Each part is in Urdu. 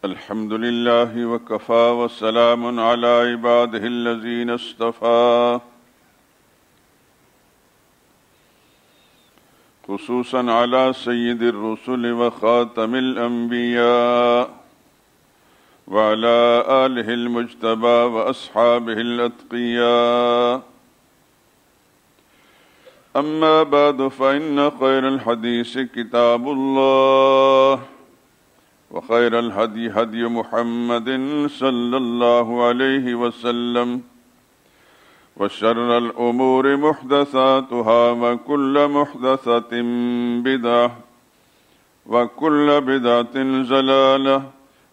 الحمد لله وكفى وسلام على عباده الذين اصطفى خصوصا على سيد الرسل وخاتم الأنبياء وعلى آله المجتبى وأصحابه الأتقياء. أما بعد فإن خير الحديث كتاب الله وخير الهدي هدي محمد صلى الله عليه وسلم وشر الأمور محدثاتها وكل محدثة بدعة وكل بدعة ضلالة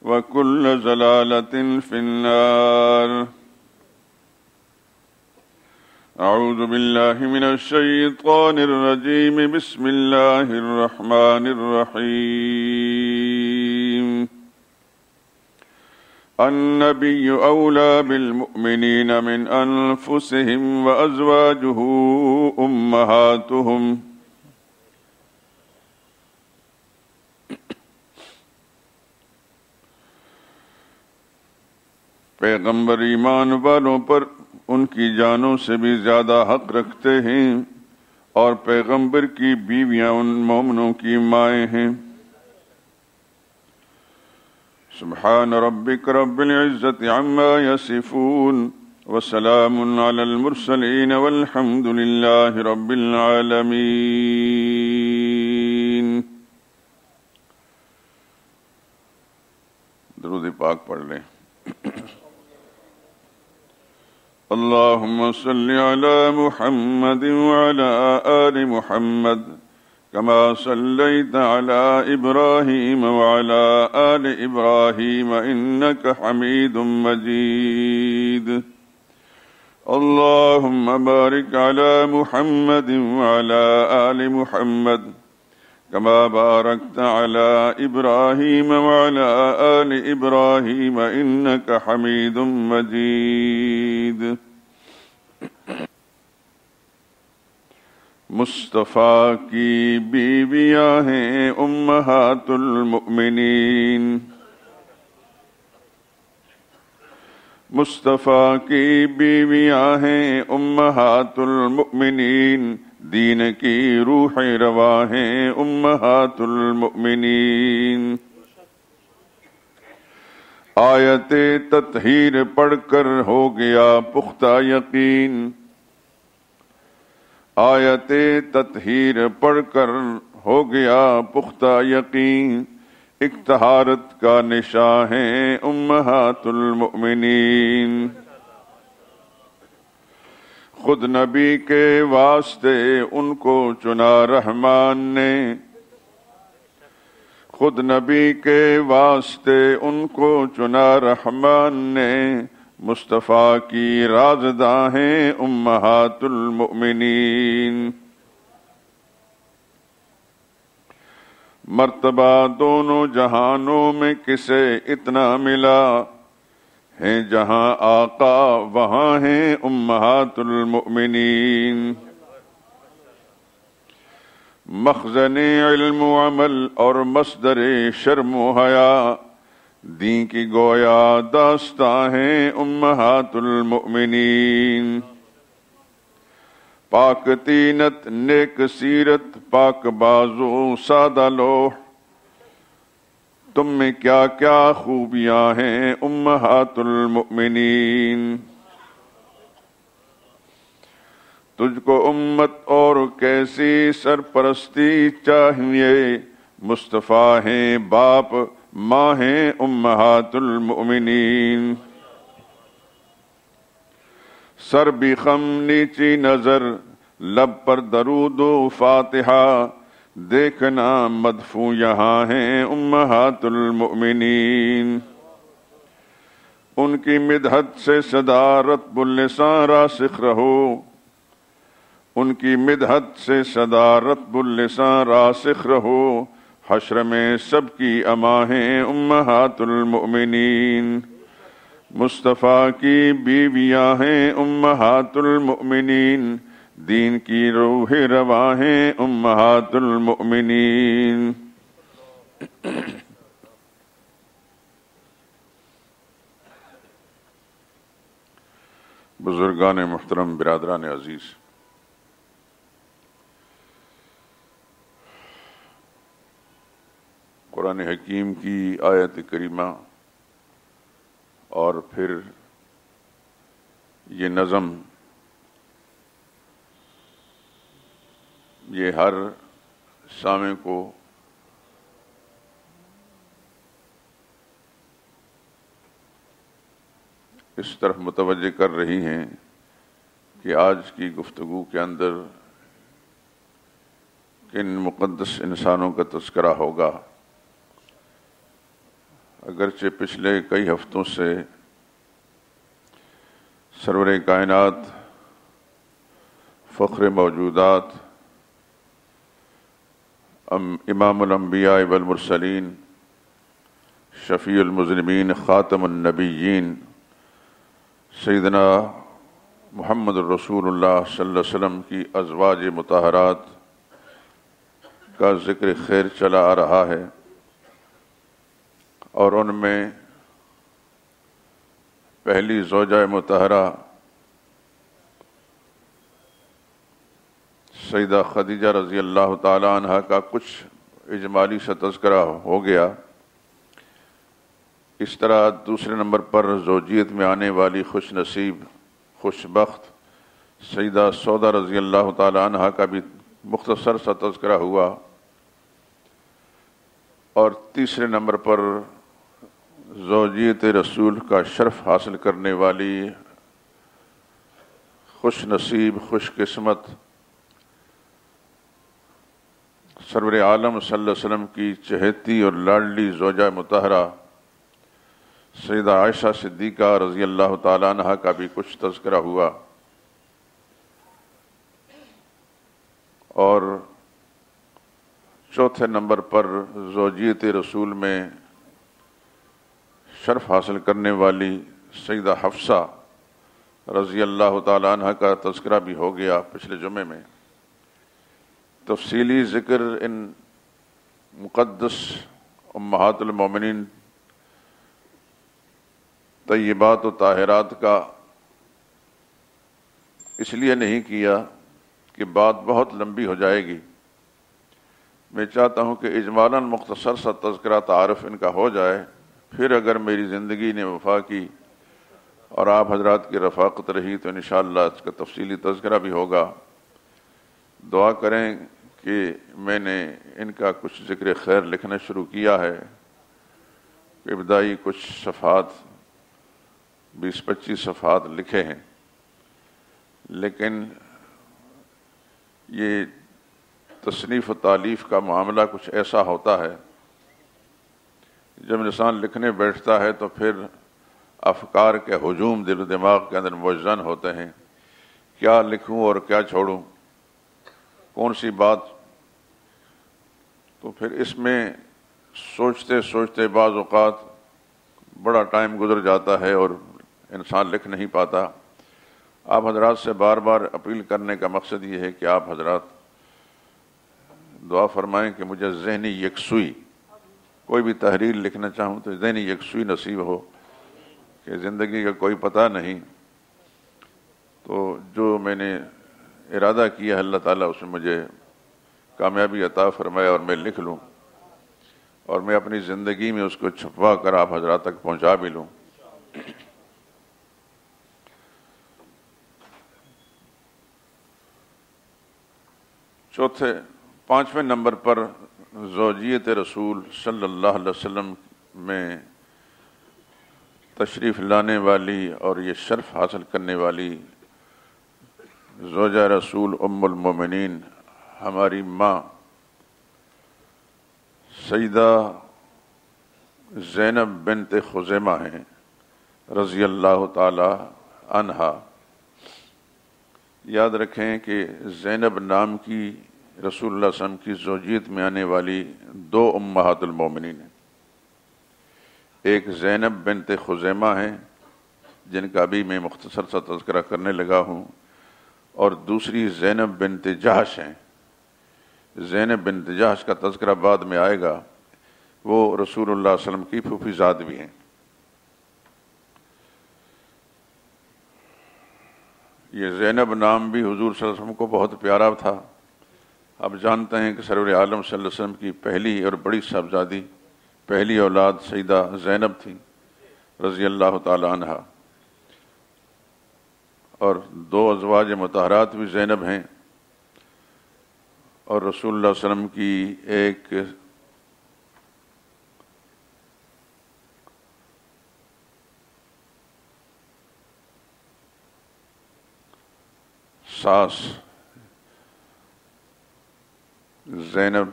وكل ضلالة في النار. أعوذ بالله من الشيطان الرجيم. بسم الله الرحمن الرحيم. النبي أولى بالمؤمنين من أنفسهم وأزواجه أمهاتهم. پیغمبر ایمان والوں پر ان کی جانوں سے بھی زیادہ حق رکھتے ہیں اور پیغمبر کی بیویاں ان مومنوں کی مائیں ہیں. سبحان ربک رب العزت عما یصفون وسلام علی المرسلین والحمد للہ رب العالمین. درود پاک پڑھ لیں. اللهم صل على محمد وعلى آل محمد كما صليت على إبراهيم وعلى آل إبراهيم إنك حميد مجيد. اللهم بارك على محمد وعلى آل محمد كما باركت على إبراهيم وعلى آل إبراهيم إنك حميد مجيد. مصطفیٰ کی بیویاں ہیں امہات المؤمنین. مصطفیٰ کی بیویاں ہیں امہات المؤمنین. دین کی روح رواں ہیں امہات المؤمنین. آیت تطہیر پڑھ کر ہو گیا پختہ یقین. آیت تطہیر پڑھ کر ہو گیا پختہ یقین. ایک طہارت کا نشاں ہیں امہات المؤمنین. خود نبی کے واسطے ان کو چنا رحمان نے. خود نبی کے واسطے ان کو چنا رحمان نے. مصطفیٰ کی رازداں ہیں امہات المؤمنین. مرتبہ دونوں جہانوں میں کسے اتنا ملا ہیں. جہاں آقا وہاں ہیں امہات المؤمنین. مخزن علم و عمل اور مصدر شرم و حیا. دین کی گویا داستاں ہیں امہات المؤمنین. پاک تینت نیک سیرت پاک بازو سادہ لوح. تم میں کیا کیا خوبیاں ہیں امہات المؤمنین. تجھ کو امت اور کیسی سرپرستی چاہیے. مصطفیٰ ہیں باپ ماں ہیں امہات المؤمنین. سر بھی خم نیچی نظر لب پر درود و فاتحہ. دیکھنا مدفوع یہاں ہیں امہات المؤمنین. ان کی مدحت سے صدارت باللسان راسخ رہو. ان کی مدحت سے صدارت باللسان راسخ رہو. حشر میں سب کی اماں ہیں امہات المؤمنین. مصطفیٰ کی بیویاں ہیں امہات المؤمنین. دین کی روح رواں ہیں امہات المؤمنین. بزرگان محترم، برادران عزیز، قرآن حکیم کی آیت کریمہ اور پھر یہ نظم، یہ ہر سامع کو اس طرف متوجہ کر رہی ہیں کہ آج کی گفتگو کے اندر کن مقدس انسانوں کا تذکرہ ہوگا۔ اگرچہ پچھلے کئی ہفتوں سے سرور کائنات، فخر موجودات، امام الانبیاء والمرسلین، شفیع المذنبین، خاتم النبیین، سیدنا محمد الرسول اللہ صلی اللہ علیہ وسلم کی ازواج مطہرات کا ذکر خیر چلا آ رہا ہے، اور ان میں پہلی زوجہ مطہرہ سیدہ خدیجہ رضی اللہ تعالی عنہ کا کچھ اجمالی سا تذکرہ ہو گیا۔ اس طرح دوسرے نمبر پر زوجیت میں آنے والی خوش نصیب، خوش بخت سیدہ سودا رضی اللہ تعالی عنہ کا بھی مختصر سا تذکرہ ہوا، اور تیسرے نمبر پر زوجیت رسول کا شرف حاصل کرنے والی خوش نصیب، خوش قسمت سرور عالم صلی اللہ علیہ وسلم کی چہیتی اور لاڈلی زوجہ مطہرہ سیدہ عائشہ صدیقہ رضی اللہ تعالیٰ عنہ کا بھی کچھ تذکرہ ہوا، اور چوتھے نمبر پر زوجیت رسول میں شرف حاصل کرنے والی سیدہ حفصہ رضی اللہ تعالیٰ عنہ کا تذکرہ بھی ہو گیا پچھلے جمعے میں۔ تفصیلی ذکر ان مقدس امہات المومنین طیبات و طاہرات کا اس لیے نہیں کیا کہ بات بہت لمبی ہو جائے گی۔ میں چاہتا ہوں کہ اجمالاً مختصر سا تذکرہ تعارف ان کا ہو جائے، پھر اگر میری زندگی نے وفا کی اور آپ حضرات کی رفاقت رہی تو انشاءاللہ اس کا تفصیلی تذکرہ بھی ہوگا۔ دعا کریں کہ میں نے ان کا کچھ ذکر خیر لکھنا شروع کیا ہے، ابتدائی کچھ صفحات 20-25 صفحات لکھے ہیں، لیکن یہ تصنیف و تالیف کا معاملہ کچھ ایسا ہوتا ہے، جب انسان لکھنے بیٹھتا ہے تو پھر افکار کے ہجوم دل و دماغ کے اندر موجزن ہوتے ہیں، کیا لکھوں اور کیا چھوڑوں، کون سی بات، تو پھر اس میں سوچتے سوچتے بعض اوقات بڑا ٹائم گزر جاتا ہے اور انسان لکھ نہیں پاتا۔ آپ حضرات سے بار بار اپیل کرنے کا مقصد یہ ہے کہ آپ حضرات دعا فرمائیں کہ مجھے ذہنی یکسوئی، کوئی بھی تحریر لکھنا چاہوں تو ذہنی یکسوئی نصیب ہو، کہ زندگی کا کوئی پتہ نہیں، تو جو میں نے ارادہ کیا اللہ تعالیٰ اس میں مجھے کامیابی عطا فرمائے اور میں لکھ لوں، اور میں اپنی زندگی میں اس کو چھپوا کر آپ حضرات تک پہنچا بھی لوں۔ پانچویں نمبر پر زوجیت رسول صلی اللہ علیہ وسلم میں تشریف لانے والی اور یہ شرف حاصل کرنے والی زوجہ رسول ام المومنین ہماری ماں سیدہ زینب بنت خزیمہ ہیں رضی اللہ تعالی عنہا۔ یاد رکھیں کہ زینب نام کی رسول اللہ صلی اللہ علیہ وسلم کی زوجیت میں آنے والی دو امہات المومنین ہیں، ایک زینب بنت خزیمہ ہیں جن کا بھی میں مختصر سا تذکرہ کرنے لگا ہوں، اور دوسری زینب بنت جہش ہیں۔ زینب بنت جہش کا تذکرہ بعد میں آئے گا، وہ رسول اللہ صلی اللہ علیہ وسلم کی پھوپھی زاد بھی ہیں۔ یہ زینب نام بھی حضور صلی اللہ علیہ وسلم کو بہت پیارا تھا۔ آپ جانتے ہیں کہ سرور عالم صلی اللہ علیہ وسلم کی پہلی اور بڑی صاحبزادی، پہلی اولاد سیدہ زینب تھی رضی اللہ تعالی عنہ، اور 2 ازواج مطہرات بھی زینب ہیں، اور رسول اللہ صلی اللہ علیہ وسلم کی ایک ساس زینب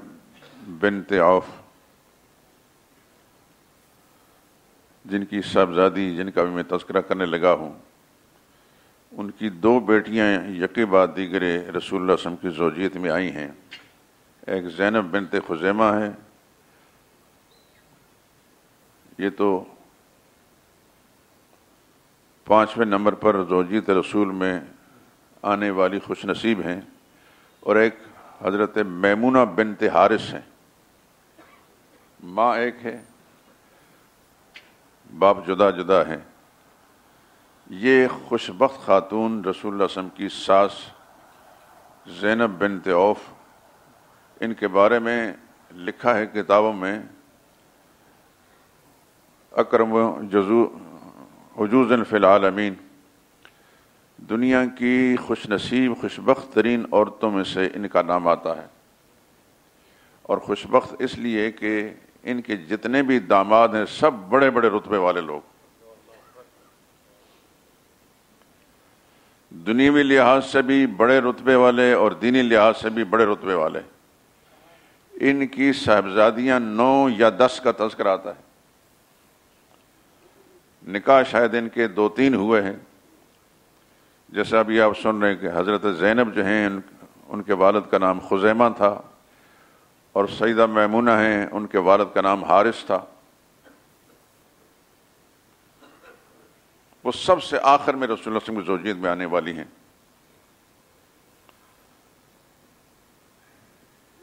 بنت عوف، جن کی صاحبزادی جن کا بھی میں تذکرہ کرنے لگا ہوں، ان کی 2 بیٹیاں یکے بعد دیگرے رسول اللہ صلی اللہ علیہ وسلم کی زوجیت میں آئی ہیں۔ ایک زینب بنت خزیمہ ہے، یہ تو 5ویں نمبر پر زوجیت رسول میں آنے والی خوش نصیب ہیں، اور ایک حضرت میمونہ بنت حارث ہیں، ماں ایک ہے باپ جدا جدا ہیں۔ یہ خوشبخت خاتون رسول اللہ صلی اللہ علیہ وسلم کی ساس زینب بنت عوف، ان کے بارے میں لکھا ہے کتابوں میں اکرم عجوز فی العالمین، دنیا کی خوش نصیب خوشبخت ترین عورتوں میں سے ان کا نام آتا ہے، اور خوشبخت اس لیے کہ ان کے جتنے بھی داماد ہیں سب بڑے بڑے رتبے والے لوگ، دنیوی لحاظ سے بھی بڑے رتبے والے اور دینی لحاظ سے بھی بڑے رتبے والے۔ ان کی صاحبزادیاں 9 یا 10 کا تذکرہ آتا ہے، نکاح شاید ان کے 2-3 ہوئے ہیں، جیسا ابھی آپ سن رہے ہیں کہ حضرت زینب جو ہیں ان کے والد کا نام خزیمہ تھا، اور سیدہ میمونہ ہیں ان کے والد کا نام حارث تھا۔ وہ سب سے آخر میں رسول اللہ صلی اللہ علیہ وسلم کی زوجیت میں آنے والی ہیں۔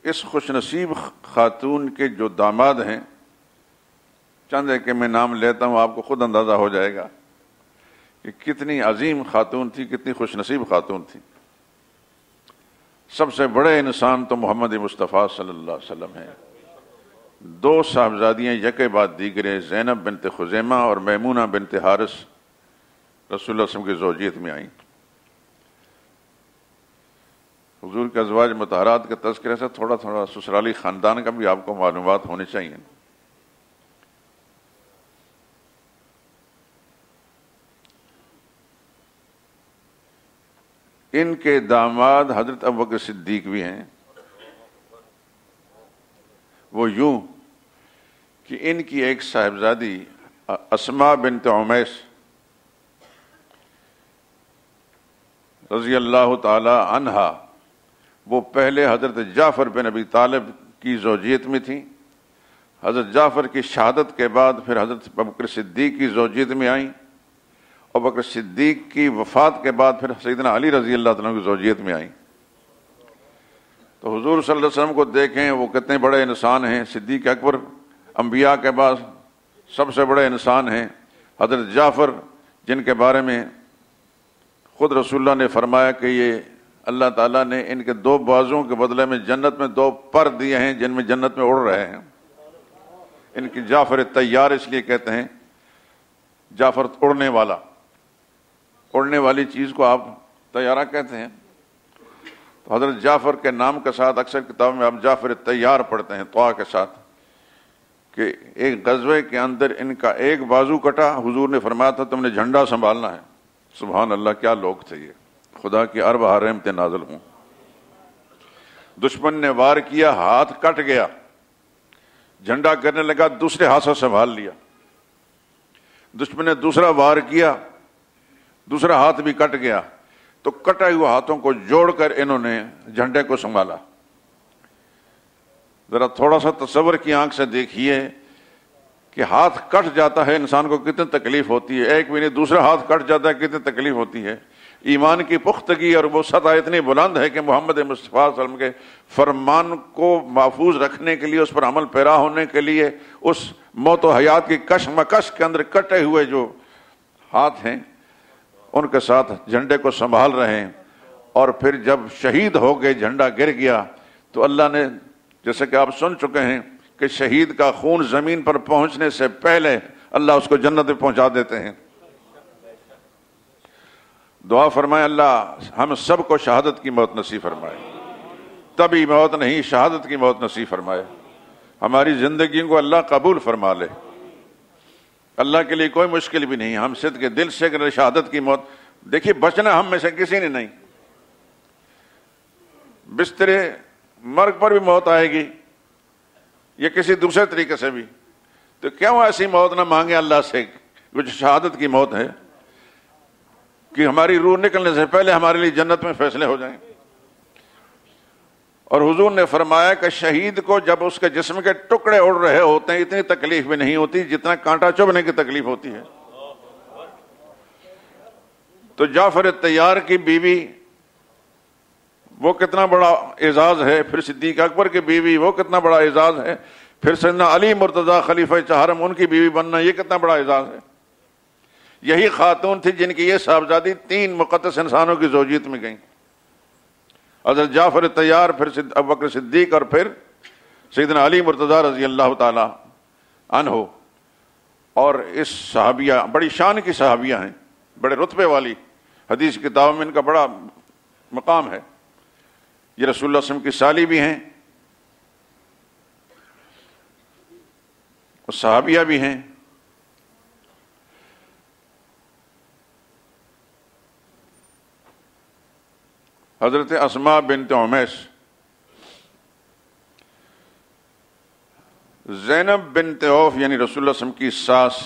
اس خوش نصیب خاتون کے جو داماد ہیں، چند ہے کہ میں نام لیتا ہوں، آپ کو خود اندازہ ہو جائے گا کہ کتنی عظیم خاتون تھی، کتنی خوش نصیب خاتون تھی۔ سب سے بڑے انسان تو محمد مصطفیٰ صلی اللہ علیہ وسلم ہیں۔ 2 صاحبزادیاں یکے بعد دیگرے زینب بنت خزیمہ اور میمونہ بنت حارث رسول اللہ صلی اللہ علیہ وسلم کی زوجیت میں آئیں۔ حضور کے ازواج مطہرات کے تذکرے سے تھوڑا تھوڑا سسرالی خاندان کا بھی آپ کو معلومات ہونے چاہیے۔ ان کے داماد حضرت ابوبکر صدیق بھی ہیں، وہ یوں کہ ان کی ایک صاحبزادی اسماء بنت عمیس رضی اللہ تعالی عنہا، وہ پہلے حضرت جعفر بن ابی طالب کی زوجیت میں تھیں، حضرت جعفر کی شہادت کے بعد پھر حضرت ابوبکر صدیق کی زوجیت میں آئیں، اور ابوبکر صدیق کی وفات کے بعد پھر سیدنا علی رضی اللہ تعالیٰ کی زوجیت میں آئیں۔ تو حضور صلی اللہ علیہ وسلم کو دیکھیں وہ کتنے بڑے انسان ہیں۔ صدیق اکبر انبیاء کے بعد سب سے بڑے انسان ہیں، حضرت جعفر جن کے بارے میں خود رسول اللہ نے فرمایا کہ یہ اللہ تعالیٰ نے ان کے 2 بازوں کے بدلے میں جنت میں 2 پر دیے ہیں جن میں جنت میں اڑ رہے ہیں۔ ان کی جعفر طیار اس لیے کہتے ہیں، جعفر اڑنے والا، اڑنے والی چیز کو آپ طیارہ کہتے ہیں۔ تو حضرت جعفر کے نام کے ساتھ اکثر کتابوں میں آپ جعفر طیار پڑھتے ہیں طاء کے ساتھ، کہ ایک غزوے کے اندر ان کا ایک بازو کٹا، حضور نے فرمایا تھا تم نے جھنڈا سنبھالنا ہے۔ سبحان اللہ، کیا لوگ تھے یہ، خدا کی ارب رحمتیں نازل ہوں۔ دشمن نے وار کیا، ہاتھ کٹ گیا، جھنڈا کرنے لگا، دوسرے ہاتھ سے سنبھال لیا۔ دشمن نے دوسرا وار کیا، دوسرا ہاتھ بھی کٹ گیا، تو کٹے ہوئے ہاتھوں کو جوڑ کر انہوں نے جھنڈے کو سنبھالا۔ ذرا تھوڑا سا تصور کی آنکھ سے دیکھیے کہ ہاتھ کٹ جاتا ہے انسان کو کتنی تکلیف ہوتی ہے، ایک بھی نہیں دوسرا ہاتھ کٹ جاتا ہے کتنی تکلیف ہوتی ہے۔ ایمان کی پختگی اور وہ سطح اتنی بلند ہے کہ محمد مصطفیٰ صلی اللہ علیہ وسلم کے فرمان کو محفوظ رکھنے کے لیے، اس پر عمل پیرا ہونے کے لیے، اس موت و حیات کی کشمکش کے اندر کٹے ہوئے جو ہاتھ ہیں ان کے ساتھ جھنڈے کو سنبھال رہے ہیں، اور پھر جب شہید ہو گئے، جھنڈا گر گیا، تو اللہ نے، جیسے کہ آپ سن چکے ہیں کہ شہید کا خون زمین پر پہنچنے سے پہلے اللہ اس کو جنت میں پہنچا دیتے ہیں۔ دعا فرمائے اللہ ہم سب کو شہادت کی موت نصیب فرمائے، طبی موت نہیں، شہادت کی موت نصیب فرمائے، ہماری زندگی کو اللہ قبول فرما لے۔ اللہ کے لیے کوئی مشکل بھی نہیں، ہم صدق کے دل سے اگر شہادت کی موت، دیکھیے بچنا ہم میں سے کسی نے نہیں، بسترے مرگ پر بھی موت آئے گی یا کسی دوسرے طریقے سے بھی، تو کیوں ایسی موت نہ مانگے اللہ سے جو شہادت کی موت ہے، کہ ہماری روح نکلنے سے پہلے ہمارے لیے جنت میں فیصلے ہو جائیں۔ اور حضور نے فرمایا کہ شہید کو جب اس کے جسم کے ٹکڑے اڑ رہے ہوتے ہیں اتنی تکلیف بھی نہیں ہوتی جتنا کانٹا چبھنے کی تکلیف ہوتی ہے۔ تو جعفر طیار کی بیوی وہ کتنا بڑا اعزاز ہے، پھر صدیق اکبر کی بیوی وہ کتنا بڑا اعزاز ہے، پھر سیدنا علی مرتضیٰ خلیفہ چہارم ان کی بیوی بننا یہ کتنا بڑا اعزاز ہے۔ یہی خاتون تھی جن کی یہ صاحبزادی 3 مقدس انسانوں کی زوجیت میں گئیں، حضرت جعفر طیار، پھر ابوبکر صدیق، اور پھر سیدنا علی مرتضیٰ رضی اللہ تعالی عنہ۔ اور اس صحابیہ بڑی شان کی صحابیہ ہیں، بڑے رتبے والی، حدیث کتابوں میں ان کا بڑا مقام ہے۔ یہ رسول اللہ صلی اللہ علیہ وسلم کی سالی بھی ہیں اور صحابیہ بھی ہیں۔ حضرت اسماء بنت عمیس، زینب بنت عوف یعنی رسول اللہ صلی اللہ علیہ وسلم کی ساس،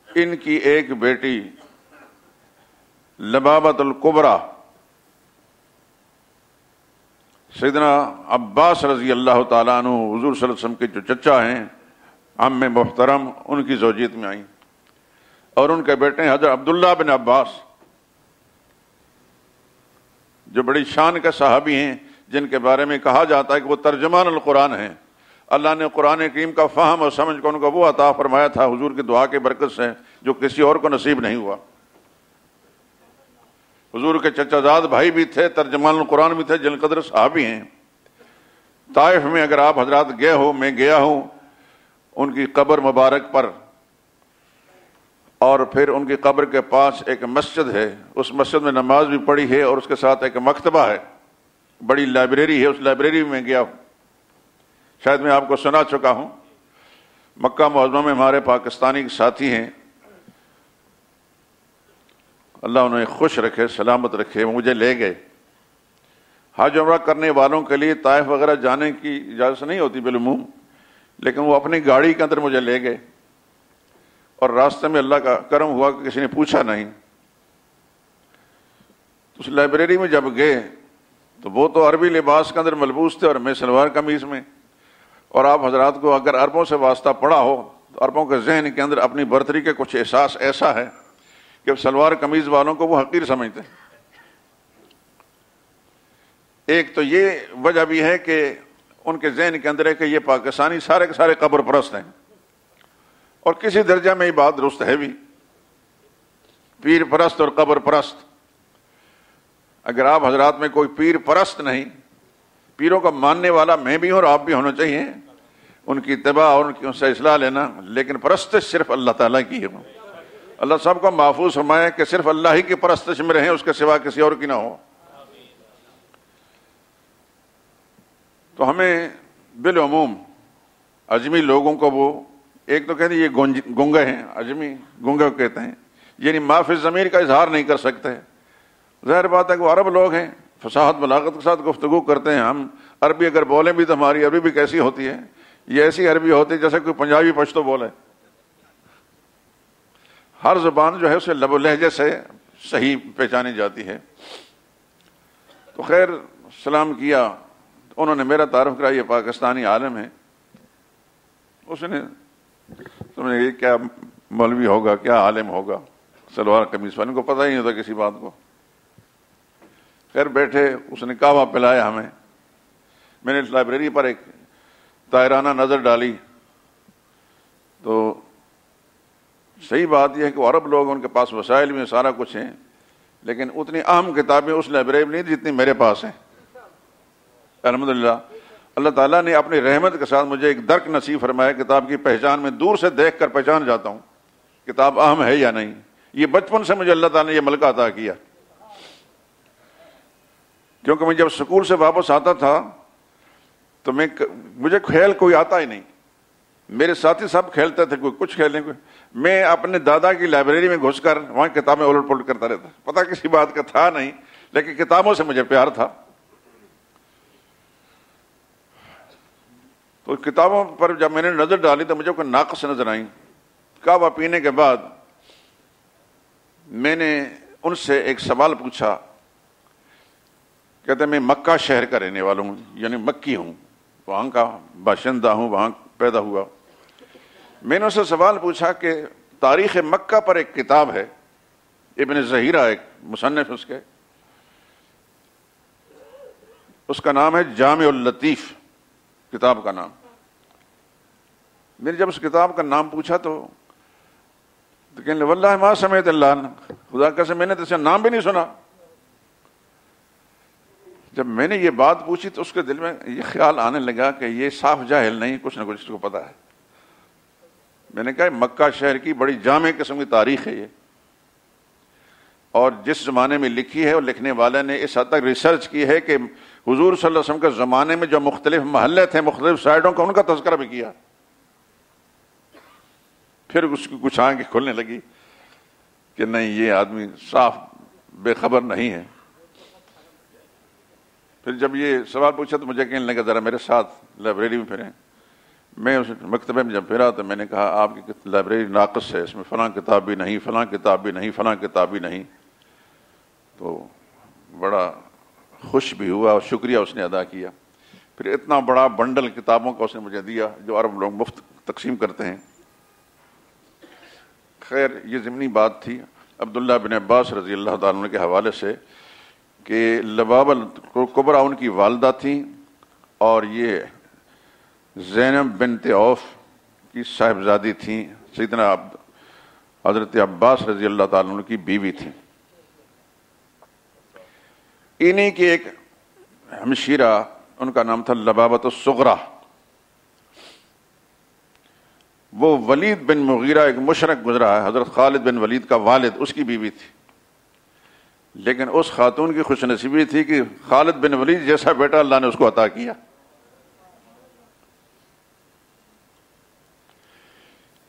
ان کی ایک بیٹی لبابۃ الکبریٰ، سیدنا عباس رضی اللہ تعالیٰ عنہ حضور صلی اللہ علیہ وسلم کے جو چچا ہیں، عم محترم، ان کی زوجیت میں آئیں، اور ان کے بیٹے حضرت عبداللہ بن عباس جو بڑی شان کے صحابی ہیں، جن کے بارے میں کہا جاتا ہے کہ وہ ترجمان القرآن ہیں۔ اللہ نے قرآن کریم کا فہم اور سمجھ کو ان کو وہ عطا فرمایا تھا حضور کی دعا کی برکت سے جو کسی اور کو نصیب نہیں ہوا۔ حضور کے چچا زاد بھائی بھی تھے، ترجمان القرآن بھی تھے، جن قدر صحابی ہیں۔ طائف میں اگر آپ حضرات گئے ہو، میں گیا ہوں ان کی قبر مبارک پر، اور پھر ان کی قبر کے پاس ایک مسجد ہے، اس مسجد میں نماز بھی پڑھی ہے، اور اس کے ساتھ ایک مکتبہ ہے، بڑی لائبریری ہے، اس لائبریری میں گیا ہوں۔ شاید میں آپ کو سنا چکا ہوں، مکہ معظمہ میں ہمارے پاکستانی ساتھی ہیں، اللہ انہیں خوش رکھے، سلامت رکھے، مجھے لے گئے۔ حج عمرہ کرنے والوں کے لیے طائف وغیرہ جانے کی اجازت نہیں ہوتی بالعموم، لیکن وہ اپنی گاڑی کے اندر مجھے لے گئے، اور راستے میں اللہ کا کرم ہوا کہ کسی نے پوچھا نہیں۔ اس لائبریری میں جب گئے تو وہ تو عربی لباس کے اندر ملبوس تھے اور میں سلوار قمیض میں، اور آپ حضرات کو اگر عربوں سے واسطہ پڑا ہو تو عربوں کے ذہن کے اندر اپنی برتری کے کچھ احساس ایسا ہے کہ سلوار قمیض والوں کو وہ حقیر سمجھتے ہیں۔ ایک تو یہ وجہ بھی ہے کہ ان کے ذہن کے اندر ہے کہ یہ پاکستانی سارے کے سارے قبر پرست ہیں، اور کسی درجہ میں یہ بات درست ہے بھی، پیر پرست اور قبر پرست۔ اگر آپ حضرات میں کوئی پیر پرست نہیں، پیروں کا ماننے والا میں بھی ہوں اور آپ بھی ہونا چاہیے، ان کی اتباع اور ان سے اصلاح لینا، لیکن پرستش صرف اللہ تعالیٰ کی ہے۔ اللہ سب کو محفوظ فرمائے کہ صرف اللہ ہی کی پرستش میں رہیں، اس کے سوا کسی اور کی نہ ہو۔ تو ہمیں بالعموم اجمی لوگوں کو، وہ ایک تو کہتے ہیں یہ گنگے ہیں، اجمی گنگے کہتے ہیں، یعنی معافی ضمیر کا اظہار نہیں کر سکتے۔ ظاہر بات ہے کہ وہ عرب لوگ ہیں، فصاحت بلاغت کے ساتھ گفتگو کرتے ہیں، ہم عربی اگر بولیں بھی تو ہماری عربی بھی کیسی ہوتی ہے، یہ ایسی عربی ہوتی ہے جیسے کوئی پنجابی پشتو بولے۔ ہر زبان جو ہے اسے لب و لہجے سے صحیح پہچانی جاتی ہے۔ تو خیر سلام کیا، انہوں نے میرا تعارف کرا، یہ پاکستانی عالم ہے۔ اس نے سمجھے یہ کیا مولوی ہوگا، کیا عالم ہوگا، سلوار قمیض والے کو پتہ ہی نہیں ہوتا کسی بات کو۔ خیر بیٹھے، اس نے قہوہ پلایا ہمیں، میں نے لائبریری پر ایک طائرانہ نظر ڈالی تو صحیح بات یہ ہے کہ وہ عرب لوگ، ان کے پاس وسائل میں سارا کچھ ہیں، لیکن اتنی اہم کتابیں اس لائبریری میں نہیں جتنی میرے پاس ہیں الحمدللہ۔ اللہ تعالیٰ نے اپنی رحمت کے ساتھ مجھے ایک درک نصیب فرمایا، کتاب کی پہچان میں دور سے دیکھ کر پہچان جاتا ہوں کتاب اہم ہے یا نہیں۔ یہ بچپن سے مجھے اللہ تعالیٰ نے یہ ملکہ عطا کیا، کیونکہ میں جب اسکول سے واپس آتا تھا تو مجھے کھیل کوئی آتا ہی نہیں، میرے ساتھی سب کھیلتے تھے، کوئی کچھ کھیلیں، میں اپنے دادا کی لائبریری میں گھس کر وہاں کتابیں الٹ پلٹ کرتا رہتا، پتہ کسی بات کا تھا نہیں، لیکن کتابوں سے مجھے پیار تھا۔ تو کتابوں پر جب میں نے نظر ڈالی تو مجھے کوئی ناقص نظر آئیں۔ کعبہ پینے کے بعد میں نے ان سے ایک سوال پوچھا، کہتے میں مکہ شہر کا رہنے والا ہوں، یعنی مکی ہوں، وہاں کا باشندہ ہوں، وہاں پیدا ہوا۔ میں نے ان سے سوال پوچھا کہ تاریخ مکہ پر ایک کتاب ہے، ابن زہیرہ ایک مصنف اس کا نام ہے جامع اللطیف، کتاب کا نام۔ میں نے جب اس کتاب کا نام پوچھا تو کہنے لگے واللہ ما سمعت اللہ عنہ، خدا کا قسم میں نے تو اس کا نام بھی نہیں سنا۔ جب میں نے یہ بات پوچھی تو اس کے دل میں یہ خیال آنے لگا کہ یہ صاف جاہل نہیں، کچھ نہ کچھ اس کو پتا ہے۔ میں نے کہا مکہ شہر کی بڑی جامع قسم کی تاریخ ہے یہ، اور جس زمانے میں لکھی ہے اور لکھنے والے نے اس حد تک ریسرچ کی ہے کہ حضور صلی اللہ علیہ وسلم کے زمانے میں جو مختلف محلے تھے، مختلف سائڈوں کا، ان کا تذکرہ بھی کیا۔ پھر اس کی کچھ آنکھیں کھلنے لگی کہ نہیں، یہ آدمی صاف بے خبر نہیں ہے۔ پھر جب یہ سوال پوچھا تو مجھے کہنے لگا ذرا میرے ساتھ لائبریری میں پھریں۔ میں اس مکتبے میں جب پھرا تو میں نے کہا آپ کی لائبریری ناقص ہے، اس میں فلاں کتاب بھی نہیں، فلاں کتاب بھی نہیں، فلاں کتاب بھی نہیں۔ تو بڑا خوش بھی ہوا اور شکریہ اس نے ادا کیا۔ پھر اتنا بڑا بنڈل کتابوں کا اس نے مجھے دیا جو عرب لوگ مفت تقسیم کرتے ہیں۔ خیر یہ ضمنی بات تھی۔ عبداللہ بن عباس رضی اللہ تعالیٰ عنہ کے حوالے سے کہ لبابہ کبریٰ ان کی والدہ تھیں، اور یہ زینب بنت عوف کی صاحبزادی تھیں، سیدنا حضرت عباس رضی اللہ تعالیٰ عنہ کی بیوی تھیں۔ انہی کی ایک ہمشیرہ، ان کا نام تھا لبابۃ الصغریٰ، وہ ولید بن مغیرہ ایک مشرک گزرا ہے، حضرت خالد بن ولید کا والد، اس کی بیوی تھی۔ لیکن اس خاتون کی خوش نصیبی تھی کہ خالد بن ولید جیسا بیٹا اللہ نے اس کو عطا کیا۔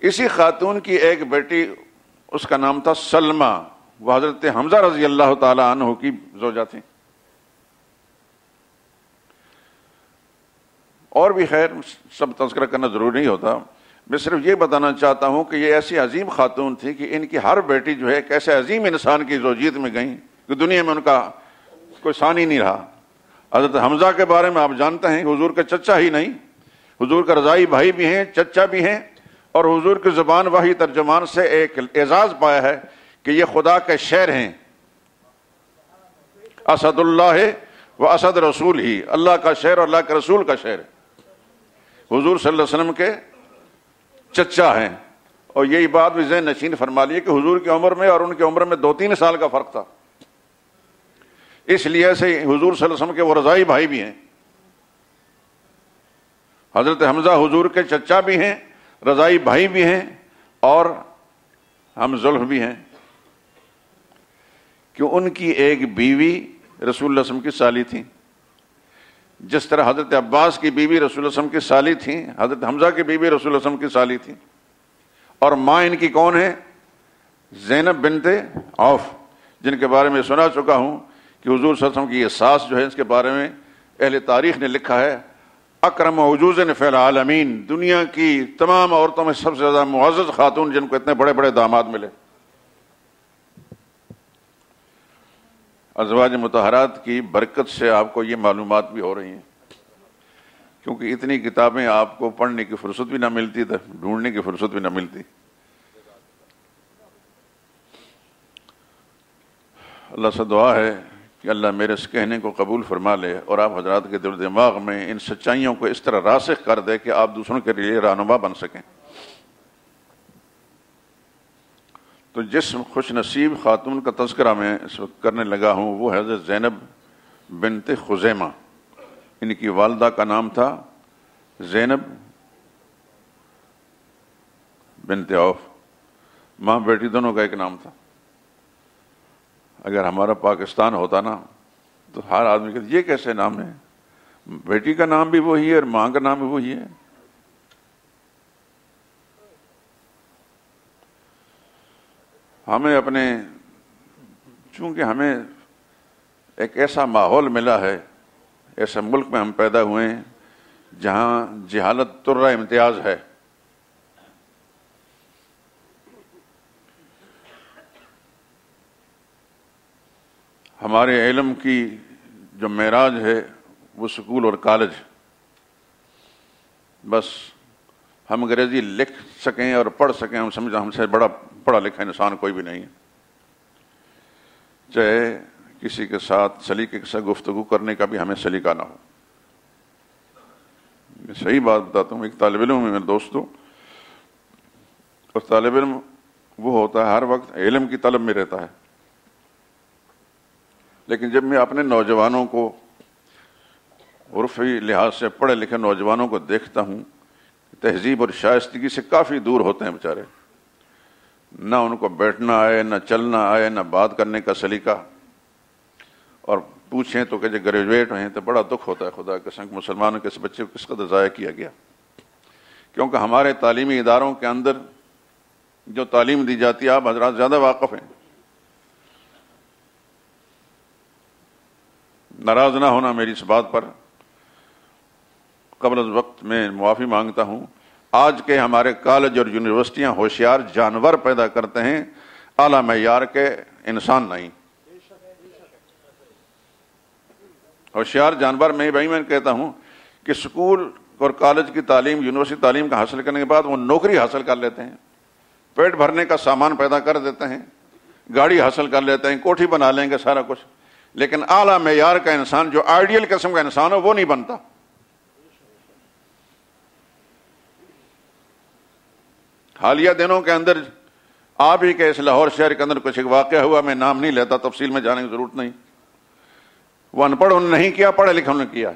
اسی خاتون کی ایک بیٹی، اس کا نام تھا سلمہ، وہ حضرت حمزہ رضی اللہ تعالی عنہ کی زوجہ تھی۔ اور بھی خیر سب تذکرہ کرنا ضروری نہیں ہوتا، میں صرف یہ بتانا چاہتا ہوں کہ یہ ایسی عظیم خاتون تھی کہ ان کی ہر بیٹی جو ہے ایک ایسے عظیم انسان کی زوجیت میں گئیں کہ دنیا میں ان کا کوئی ثانی نہیں رہا۔ حضرت حمزہ کے بارے میں آپ جانتے ہیں، حضور کا چچا ہی نہیں، حضور کا رضائی بھائی بھی ہیں، چچا بھی ہیں، اور حضور کی زبان وحی ترجمان سے ایک اعزاز پایا ہے کہ یہ خدا کے شعر ہیں، اسد اللہ و اسد رسول ہی، اللہ کا شعر اور اللہ کے رسول کا شعر، حضور صلی اللہ علیہ وسلم کے چچا ہیں۔ اور یہی بات بھی ذہن نشین فرما لیے کہ حضور کی عمر میں اور ان کی عمر میں 2-3 سال کا فرق تھا، اس لیے سے حضور صلی اللہ علیہ وسلم کے وہ رضائی بھائی بھی ہیں۔ حضرت حمزہ حضور کے چچا بھی ہیں، رضائی بھائی بھی ہیں، اور ہم زلف بھی ہیں، کہ ان کی ایک بیوی رسول اللہ صلی اللہ علیہ وسلم کی سالی تھی، جس طرح حضرت عباس کی بیوی رسول اللہ صلی اللہ علیہ وسلم کی سالی تھی، حضرت حمزہ کی بیوی رسول اللہ صلی اللہ علیہ وسلم کی سالی تھی۔ اور ماں ان کی کون ہے؟ زینب بنت عوف، جن کے بارے میں سنا چکا ہوں کہ حضور صلی اللہ علیہ وسلم کی یہ ساس جو ہے، اس کے بارے میں اہل تاریخ نے لکھا ہے اکرم عجوز فی العالمین، دنیا کی تمام عورتوں میں سب سے زیادہ معزز خاتون جن کو اتنے بڑے بڑے داماد ملے۔ ازواج مطہرات کی برکت سے آپ کو یہ معلومات بھی ہو رہی ہیں، کیونکہ اتنی کتابیں آپ کو پڑھنے کی فرصت بھی نہ ملتی، ڈھونڈنے کی فرصت بھی نہ ملتی۔ اللہ سے دعا ہے کہ اللہ میرے اس کہنے کو قبول فرما لے، اور آپ حضرات کے دل و دماغ میں ان سچائیوں کو اس طرح راسخ کر دے کہ آپ دوسروں کے لیے رہنما بن سکیں۔ تو جس خوش نصیب خاتون کا تذکرہ میں اس وقت کرنے لگا ہوں وہ حضرت زینب بنت خزیمہ، ان کی والدہ کا نام تھا زینب بنت عوف، ماں بیٹی دونوں کا ایک نام تھا۔ اگر ہمارا پاکستان ہوتا نا تو ہر آدمی کہتا یہ کیسے نام ہے، بیٹی کا نام بھی وہی ہے اور ماں کا نام بھی وہی ہے۔ ہمیں اپنے چونکہ ہمیں ایک ایسا ماحول ملا ہے، ایسے ملک میں ہم پیدا ہوئے ہیں جہاں جہالت طرہ امتیاز ہے، ہمارے علم کی جو معراج ہے وہ سکول اور کالج، بس ہم انگریزی لکھ سکیں اور پڑھ سکیں، ہم سمجھیں ہم سے بڑا پڑھا لکھا انسان کوئی بھی نہیں ہے، چاہے کسی کے ساتھ سلیقے کے ساتھ گفتگو کرنے کا بھی ہمیں سلیقہ نہ ہو۔ میں صحیح بات بتاتا ہوں، ایک طالب علم ہے میرے دوستوں، اور طالب علم وہ ہوتا ہے ہر وقت علم کی طلب میں رہتا ہے، لیکن جب میں اپنے نوجوانوں کو عرفی لحاظ سے پڑھے لکھے نوجوانوں کو دیکھتا ہوں، تہذیب اور شائستگی سے کافی دور ہوتے ہیں بیچارے، نہ ان کو بیٹھنا آئے، نہ چلنا آئے، نہ بات کرنے کا سلیقہ، اور پوچھیں تو کہ جو گریجویٹ ہیں تو بڑا دکھ ہوتا ہے، خدا کے سنگ مسلمانوں کے اس بچے کو کس قدر ضائع کیا گیا، کیونکہ ہمارے تعلیمی اداروں کے اندر جو تعلیم دی جاتی ہے آپ حضرات زیادہ واقف ہیں، ناراض نہ ہونا میری اس بات پر، قبل از وقت میں معافی مانگتا ہوں۔ آج کے ہمارے کالج اور یونیورسٹیاں ہوشیار جانور پیدا کرتے ہیں، اعلیٰ معیار کے انسان نہیں۔ ہوشیار جانور میں کہتا ہوں کہ اسکول اور کالج کی تعلیم، یونیورسٹی تعلیم کا حاصل کرنے کے بعد وہ نوکری حاصل کر لیتے ہیں، پیٹ بھرنے کا سامان پیدا کر دیتے ہیں، گاڑی حاصل کر لیتے ہیں، کوٹھی بنا لیں گے، سارا کچھ، لیکن اعلیٰ معیار کا انسان جو آئیڈیل قسم کا انسان ہو وہ نہیں بنتا۔ حالیہ دنوں کے اندر آپ ہی کے اس لاہور شہر کے اندر کچھ ایک واقعہ ہوا، میں نام نہیں لیتا، تفصیل میں جانے کی ضرورت نہیں، وہ ان پڑھ انہوں نے نہیں کیا، پڑھے لکھے انہوں نے کیا۔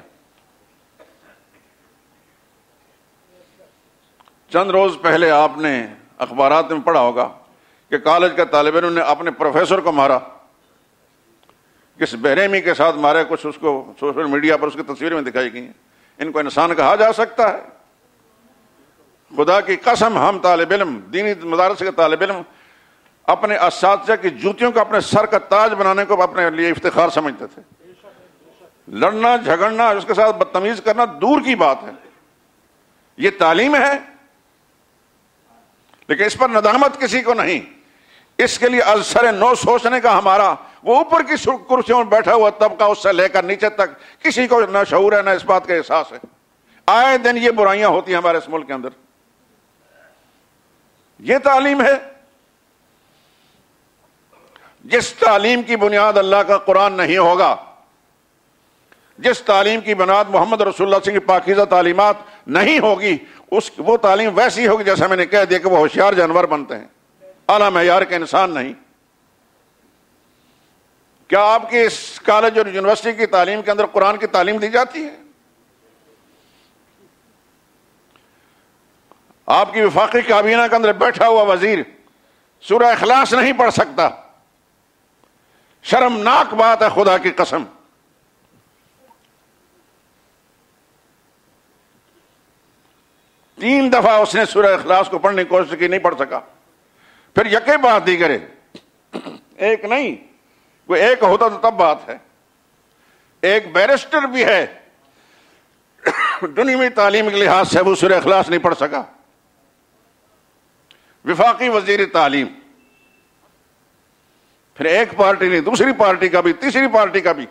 چند روز پہلے آپ نے اخبارات میں پڑھا ہوگا کہ کالج کا طالب علم نے اپنے پروفیسر کو مارا، کس بہرحمی کے ساتھ مارے، کچھ اس کو سوشل میڈیا پر اس کی تصویریں میں دکھائی گئی ہیں۔ ان کو انسان کہا جا سکتا ہے؟ خدا کی قسم، ہم طالب علم، دینی مدارس کے طالب علم اپنے اساتذہ کی جوتیوں کو اپنے سر کا تاج بنانے کو اپنے لیے افتخار سمجھتے تھے۔ لڑنا جھگڑنا، اس کے ساتھ بدتمیز کرنا دور کی بات ہے، یہ تعلیم ہے، لیکن اس پر ندامت کسی کو نہیں۔ اس کے لیے از سر نو سوچنے کا ہمارا وہ اوپر کی کرسیوں میں بیٹھا ہوا طبقہ اس سے لے کر نیچے تک کسی کو نہ شعور ہے نہ اس بات کا احساس ہے۔ آئے دن یہ برائیاں ہوتی ہیں ہمارے اس ملک کے اندر، یہ تعلیم ہے؟ جس تعلیم کی بنیاد اللہ کا قرآن نہیں ہوگا، جس تعلیم کی بنیاد محمد رسول اللہ صلی اللہ علیہ وسلم کی پاکیزہ تعلیمات نہیں ہوگی، وہ تعلیم ویسی ہوگی جیسا میں نے کہہ دیا کہ وہ ہوشیار جانور بنتے ہیں، اعلیٰ معیار کے انسان نہیں۔ کیا آپ کی اس کالج اور یونیورسٹی کی تعلیم کے اندر قرآن کی تعلیم دی جاتی ہے؟ آپ کی وفاقی کابینہ کے اندر بیٹھا ہوا وزیر سورہ اخلاص نہیں پڑھ سکتا، شرمناک بات ہے خدا کی قسم۔ تین دفعہ اس نے سورہ اخلاص کو پڑھنے کی کوشش کی، نہیں پڑھ سکا۔ پھر یکے بات دیگرے، ایک نہیں، وہ ایک ہوتا تو تب بات ہے۔ ایک بیرسٹر بھی ہے، دنیوی تعلیم کے لحاظ سے وہ سورہ اخلاص نہیں پڑھ سکا۔ وفاقی وزیر تعلیم، پھر ایک پارٹی نہیں، دوسری پارٹی کا بھی، تیسری پارٹی کا بھی،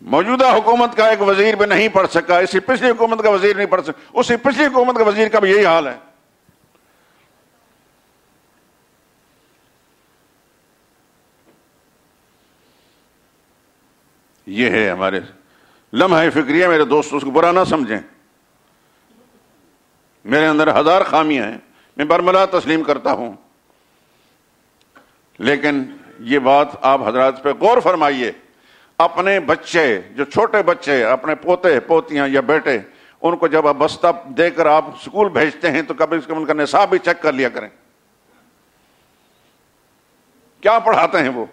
موجودہ حکومت کا ایک وزیر بھی نہیں پڑھ سکا، اسی پچھلی حکومت کا وزیر نہیں پڑھ سکا، اسی پچھلی حکومت کا وزیر کا بھی یہی حال ہے۔ یہ ہے ہمارے لمحہ فکریہ۔ میرے دوستوں، اس کو برا نہ سمجھیں، میرے اندر ہزار خامیاں ہیں، میں برملا تسلیم کرتا ہوں، لیکن یہ بات آپ حضرات پہ غور فرمائیے، اپنے بچے جو چھوٹے بچے، اپنے پوتے پوتیاں یا بیٹے، ان کو جب آپ بستہ دے کر آپ اسکول بھیجتے ہیں تو کبھی ان کا نصاب بھی چیک کر لیا کریں، کیا پڑھاتے ہیں وہ۔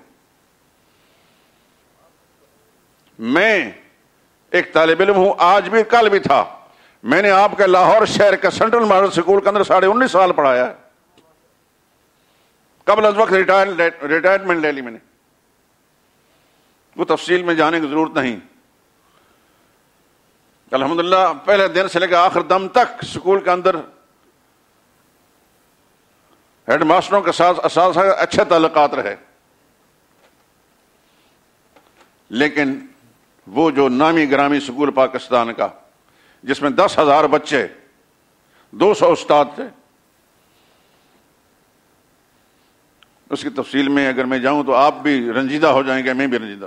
میں ایک طالب علم ہوں، آج بھی کل بھی تھا، میں نے آپ کے لاہور شہر کے سینٹرل ماڈل اسکول کے اندر 19.5 سال پڑھایا ہے، قبل از وقت ریٹائرمنٹ لے لی میں نے، وہ تفصیل میں جانے کی ضرورت نہیں۔ الحمدللہ پہلے دن سے لے کے آخر دم تک اسکول کے اندر ہیڈ ماسٹروں کے ساتھ اساتذہ کے اچھے تعلقات رہے، لیکن وہ جو نامی گرامی اسکول پاکستان کا جس میں 10,000 بچے، 200 استاد تھے، اس کی تفصیل میں اگر میں جاؤں تو آپ بھی رنجیدہ ہو جائیں گے، میں بھی رنجیدہ،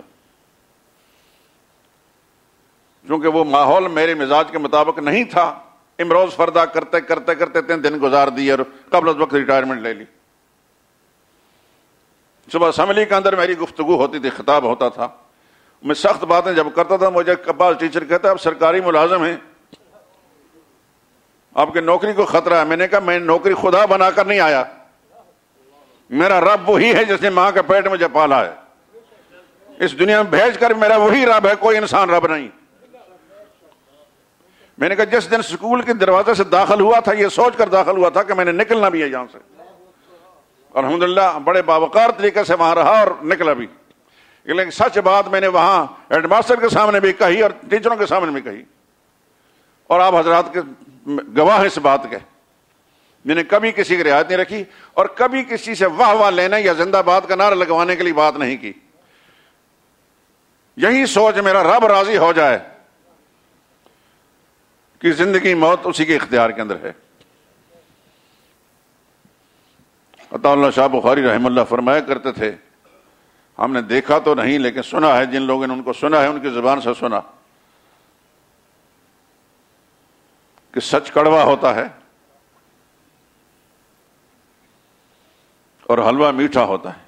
کیونکہ وہ ماحول میرے مزاج کے مطابق نہیں تھا۔ امروز فردہ کرتے کرتے کرتے 3 دن گزار دیے اور قبل از وقت ریٹائرمنٹ لے لی۔ صبح اسمبلی کے اندر میری گفتگو ہوتی تھی، خطاب ہوتا تھا، میں سخت باتیں جب کرتا تھا، مجھے بعض ٹیچر کہتا ہے آپ سرکاری ملازم ہیں، آپ کی نوکری کو خطرہ ہے۔ میں نے کہا میں نوکری خدا بنا کر نہیں آیا، میرا رب وہی ہے جس نے ماں کے پیٹ میں مجھے پالا ہے، اس دنیا میں بھیج کر میرا وہی رب ہے، کوئی انسان رب نہیں۔ میں نے کہا جس دن اسکول کے دروازے سے داخل ہوا تھا یہ سوچ کر داخل ہوا تھا کہ میں نے نکلنا بھی ہے یہاں سے، اور الحمدللہ بڑے باوقار طریقے سے وہاں رہا اور نکلا بھی، لیکن سچ بات میں نے وہاں ہیڈ ماسٹر کے سامنے بھی کہی اور ٹیچروں کے سامنے بھی کہی، اور آپ حضرات کے گواہ اس بات کے، میں نے کبھی کسی کی رعایت نہیں رکھی اور کبھی کسی سے واہ واہ لینے یا زندہ باد کا نعرہ لگوانے کے لیے بات نہیں کی۔ یہی سوچ میرا رب راضی ہو جائے کہ زندگی موت اسی کے اختیار کے اندر ہے۔ عطا اللہ شاہ بخاری رحمہ اللہ فرمایا کرتے تھے، ہم نے دیکھا تو نہیں لیکن سنا ہے، جن لوگوں نے ان کو سنا ہے ان کی زبان سے سنا، کہ سچ کڑوا ہوتا ہے اور حلوہ میٹھا ہوتا ہے۔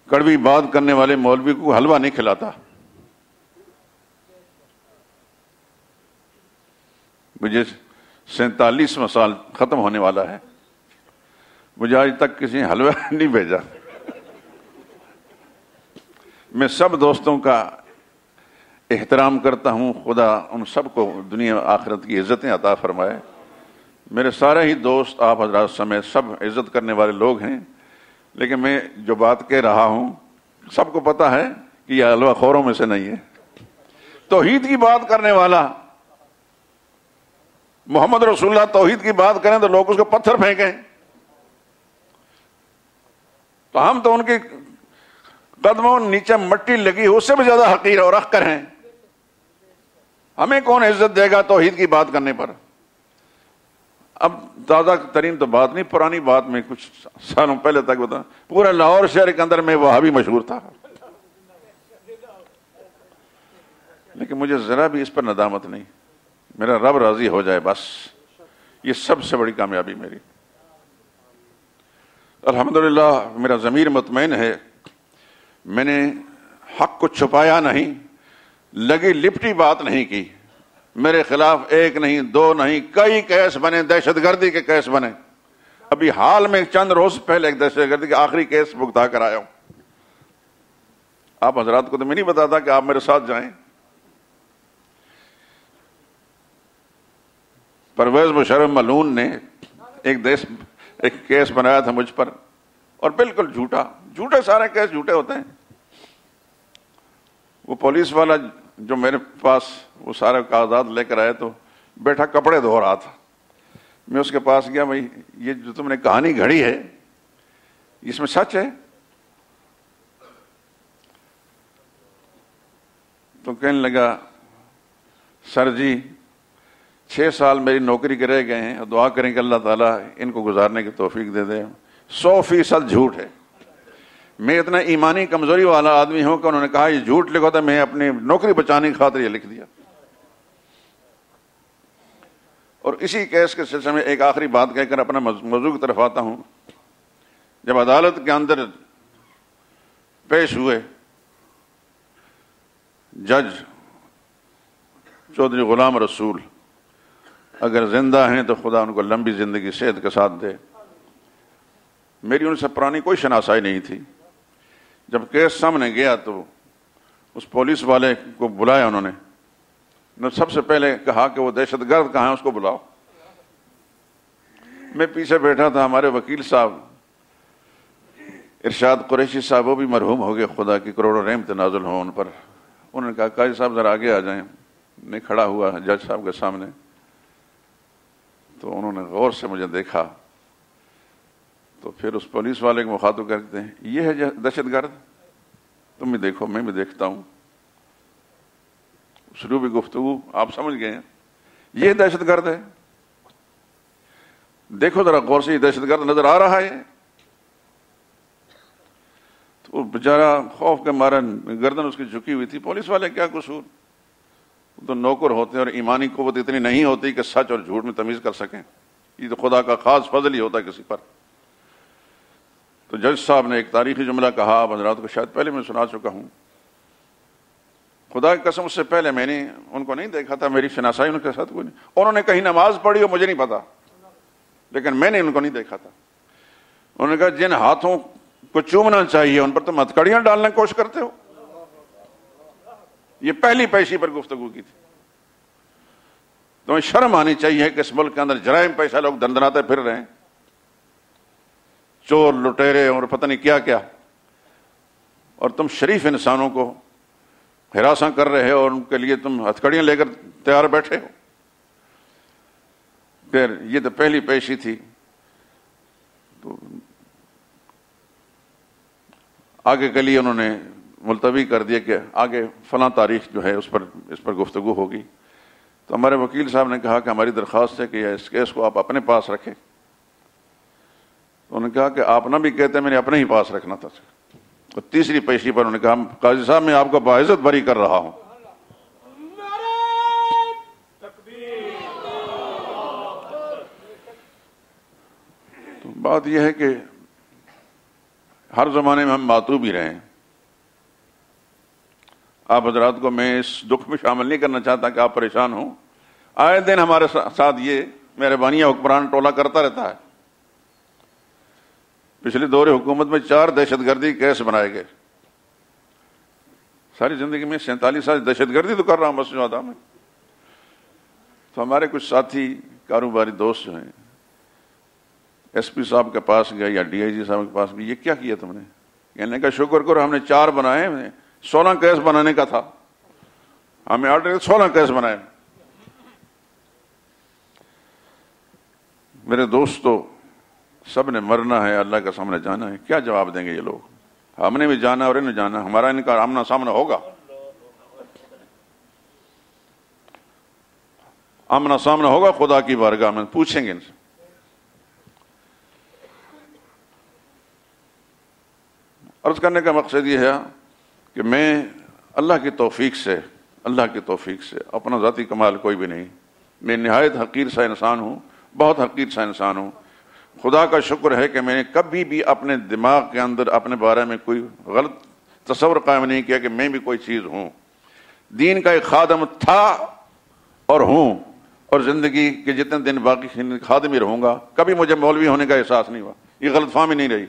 کڑوی بات کرنے والے مولوی کو حلوہ نہیں کھلاتا۔ مجھے 47واں سال ختم ہونے والا ہے، مجھے آج تک کسی نے حلوہ نہیں بھیجا۔ میں سب دوستوں کا احترام کرتا ہوں، خدا ان سب کو دنیا آخرت کی عزتیں عطا فرمائے۔ میرے سارے ہی دوست آپ حضرات سمیت سب عزت کرنے والے لوگ ہیں، لیکن میں جو بات کہہ رہا ہوں سب کو پتا ہے کہ یہ حلوہ خوروں میں سے نہیں ہے۔ توحید کی بات کرنے والا، محمد رسول اللہ توحید کی بات کریں تو لوگ اس کو پتھر پھینکیں، تو ہم تو ان کے قدموں نیچے مٹی لگی اس سے بھی زیادہ حقیر اور احقر ہیں۔ ہمیں کون عزت دے گا توحید کی بات کرنے پر؟ اب تازہ ترین تو بات نہیں، پرانی بات میں کچھ سالوں پہلے تک بتا، پورے لاہور شہر کے اندر میں وہابی مشہور تھا، لیکن مجھے ذرا بھی اس پر ندامت نہیں، میرا رب راضی ہو جائے بس، یہ سب سے بڑی کامیابی میری۔ الحمدللہ میرا ضمیر مطمئن ہے، میں نے حق کو چھپایا نہیں، لگی لپٹی بات نہیں کی، میرے خلاف 1 نہیں 2 نہیں کئی کیس بنے، دہشت گردی کے کیس بنے۔ ابھی حال میں چند روز پہلے ایک دہشت گردی کا آخری کیس بھگتا کر آیا ہوں۔ آپ حضرات کو تو میں نہیں بتاتا کہ آپ میرے ساتھ جائیں۔ پرویز مشرف ملعون نے ایک کیس بنایا تھا مجھ پر، اور بالکل جھوٹے سارے کیس جھوٹے ہوتے ہیں۔ وہ پولیس والا جو میرے پاس وہ سارے کاغذات لے کر آئے تو بیٹھا کپڑے دھو رہا تھا، میں اس کے پاس گیا، بھائی یہ جو تم نے کہانی گھڑی ہے اس میں سچ ہے؟ تو کہنے لگا سر جی 6 سال میری نوکری کے رہ گئے ہیں اور دعا کریں کہ اللہ تعالیٰ ان کو گزارنے کی توفیق دے دے، 100% جھوٹ ہے۔ میں اتنا ایمانی کمزوری والا آدمی ہوں کہ انہوں نے کہا یہ جھوٹ لکھو، تو میں اپنی نوکری بچانے کی خاطر یہ لکھ دیا۔ اور اسی کیس کے سلسلے میں ایک آخری بات کہہ کر اپنا موضوع کی طرف آتا ہوں۔ جب عدالت کے اندر پیش ہوئے، جج چودھری غلام رسول اگر زندہ ہیں تو خدا ان کو لمبی زندگی صحت کے ساتھ دے، میری ان سے پرانی کوئی شناسائی نہیں تھی۔ جب کیس سامنے گیا تو اس پولیس والے کو بلایا انہوں نے سب سے پہلے کہا کہ وہ دہشت گرد کہاں ہے، اس کو بلاؤ۔ میں پیچھے بیٹھا تھا، ہمارے وکیل صاحب ارشاد قریشی صاحب، وہ بھی مرحوم ہو گئے، خدا کی کروڑوں رحمت نازل ہو ان پر۔ انہوں نے کہا قاضی صاحب ذرا آگے آ جائیں۔ میں کھڑا ہوا جج صاحب کے سامنے، تو انہوں نے غور سے مجھے دیکھا، تو پھر اس پولیس والے کو مخاطب کرتے ہیں، یہ ہے دہشت گرد، تم بھی دیکھو میں بھی دیکھتا ہوں۔ اسلوبی گفتگو آپ سمجھ گئے ہیں، یہ دہشت گرد ہے، دیکھو ذرا غور سے، یہ دہشت گرد نظر آ رہا ہے۔ تو بیچارہ خوف کے مارے گردن اس کی جھکی ہوئی تھی۔ پولیس والے کیا قصور، تو نوکر ہوتے ہیں اور ایمانی قوت اتنی نہیں ہوتی کہ سچ اور جھوٹ میں تمیز کر سکیں، یہ تو خدا کا خاص فضل ہی ہوتا ہے کسی پر۔ تو جج صاحب نے ایک تاریخی جملہ کہا، آپ حضرات کو شاید پہلے میں سنا چکا ہوں، خدا کی قسم اس سے پہلے میں نے ان کو نہیں دیکھا تھا، میری شناسائی ان کے ساتھ کوئی نہیں، انہوں نے کہیں نماز پڑھی ہو مجھے نہیں پتا، لیکن میں نے ان کو نہیں دیکھا تھا۔ انہوں نے کہا جن ہاتھوں کو چومنا چاہیے ان پر تم ہتھکڑیاں ڈالنے کی کوشش کرتے ہو۔ یہ پہلی پیشی پر گفتگو کی تھی۔ تمہیں شرم آنی چاہیے کہ اس ملک کے اندر جرائم پیشہ لوگ دندناتے پھر رہے ہیں، چور لٹیرے اور پتہ نہیں کیا کیا، اور تم شریف انسانوں کو ہراساں کر رہے ہو اور ان کے لیے تم ہتھکڑیاں لے کر تیار بیٹھے ہو۔ پھر یہ تو پہلی پیشی تھی، تو آگے کے لیے انہوں نے ملتوی کر دیا کہ آگے فلاں تاریخ جو ہے اس پر گفتگو ہوگی۔ تو ہمارے وکیل صاحب نے کہا کہ ہماری درخواست ہے کہ اس کیس کو آپ اپنے پاس رکھیں۔ تو انہوں نے کہا کہ آپ نہ بھی کہتے میں نے اپنے ہی پاس رکھنا تھا۔ اور تیسری پیشی پر انہوں نے کہا قاضی صاحب میں آپ کو باعزت بری کر رہا ہوں۔ تو بات یہ ہے کہ ہر زمانے میں ہم معتوب ہی رہے ہیں۔ آپ حضرات کو میں اس دکھ میں شامل نہیں کرنا چاہتا کہ آپ پریشان ہوں، آئے دن ہمارے ساتھ یہ مہربانیاں حکمران ٹولہ کرتا رہتا ہے۔ پچھلے دور حکومت میں 4 دہشت گردی کیس بنائے گئے، ساری زندگی میں 47 سال دہشت گردی تو کر رہا ہوں مسجد اعظم میں۔ تو ہمارے کچھ ساتھی کاروباری دوست جو ہیں ایس پی صاحب کے پاس گئے یا ڈی آئی جی صاحب کے پاس بھی، یہ کیا کیا تم نے؟ کہنے کا شکر کرو ہم نے 4 بنائے، 16 کیس بنانے کا تھا، ہمیں آرڈر 16 کیس بنائے۔ میرے دوستو سب نے مرنا ہے، اللہ کا سامنے جانا ہے، کیا جواب دیں گے یہ لوگ؟ ہم نے بھی جانا اور انہیں جانا، ہمارا ان کا آمنا سامنا ہوگا، آمنا سامنا ہوگا خدا کی بارگاہ میں، پوچھیں گے ان سے۔ عرض کرنے کا مقصد یہ ہے کہ میں اللہ کی توفیق سے اپنا ذاتی کمال کوئی بھی نہیں، میں نہایت حقیر سا انسان ہوں، بہت حقیر سا انسان ہوں۔ خدا کا شکر ہے کہ میں نے کبھی بھی اپنے دماغ کے اندر اپنے بارے میں کوئی غلط تصور قائم نہیں کیا کہ میں بھی کوئی چیز ہوں۔ دین کا ایک خادم تھا اور ہوں، اور زندگی کے جتنے دن باقی خادم ہی رہوں گا، کبھی مجھے مولوی ہونے کا احساس نہیں ہوا، یہ غلط فہمی نہیں رہی۔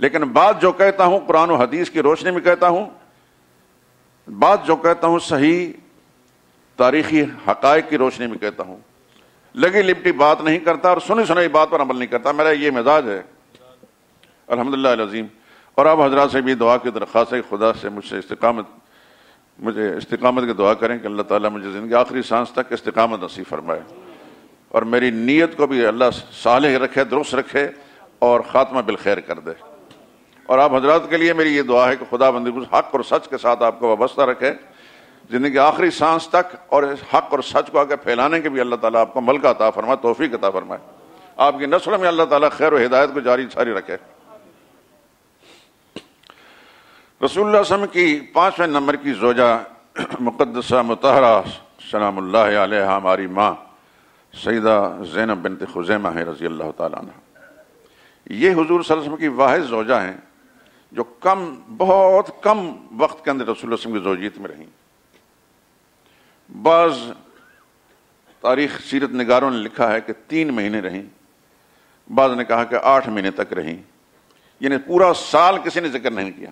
لیکن بات جو کہتا ہوں قرآن و حدیث کی روشنی میں کہتا ہوں، بات جو کہتا ہوں صحیح تاریخی حقائق کی روشنی میں کہتا ہوں، لگی لپٹی بات نہیں کرتا اور سنی سنائی بات پر عمل نہیں کرتا، میرا یہ مزاج ہے الحمدللہ العظیم۔ اور آپ حضرات سے بھی دعا کی درخواست ہے، خدا سے مجھے استقامت کی دعا کریں کہ اللہ تعالیٰ مجھے زندگی آخری سانس تک استقامت نصیب فرمائے، اور میری نیت کو بھی اللہ صالح رکھے، درست رکھے، اور خاتمہ بالخیر کر دے۔ اور آپ حضرات کے لیے میری یہ دعا ہے کہ خدا بندی حق اور سچ کے ساتھ آپ کو وابستہ رکھے زندگی آخری سانس تک، اور حق اور سچ کو آگے پھیلانے کے بھی اللہ تعالیٰ آپ کو ملکہ عطا فرمائے، توفیق عطا فرمائے، آپ کی نسل میں اللہ تعالیٰ خیر و ہدایت کو جاری ساری رکھے۔ رسول اللہ صلی اللہ علیہ وسلم کی 5ویں نمبر کی زوجہ مقدسہ مطہرہ سلام اللہ علیہ ہماری ماں سیدہ زینب بنت خزیمہ ہے رضی اللہ تعالیٰ عنہ۔ یہ حضور صلی اللہ علیہ وسلم کی واحد زوجہ ہیں جو بہت کم وقت کے اندر رسول اللہ علیہ وسلم کی زوجیت میں رہیں۔ بعض تاریخ سیرت نگاروں نے لکھا ہے کہ 3 مہینے رہیں، بعض نے کہا کہ 8 مہینے تک رہیں، یعنی پورا سال کسی نے ذکر نہیں کیا۔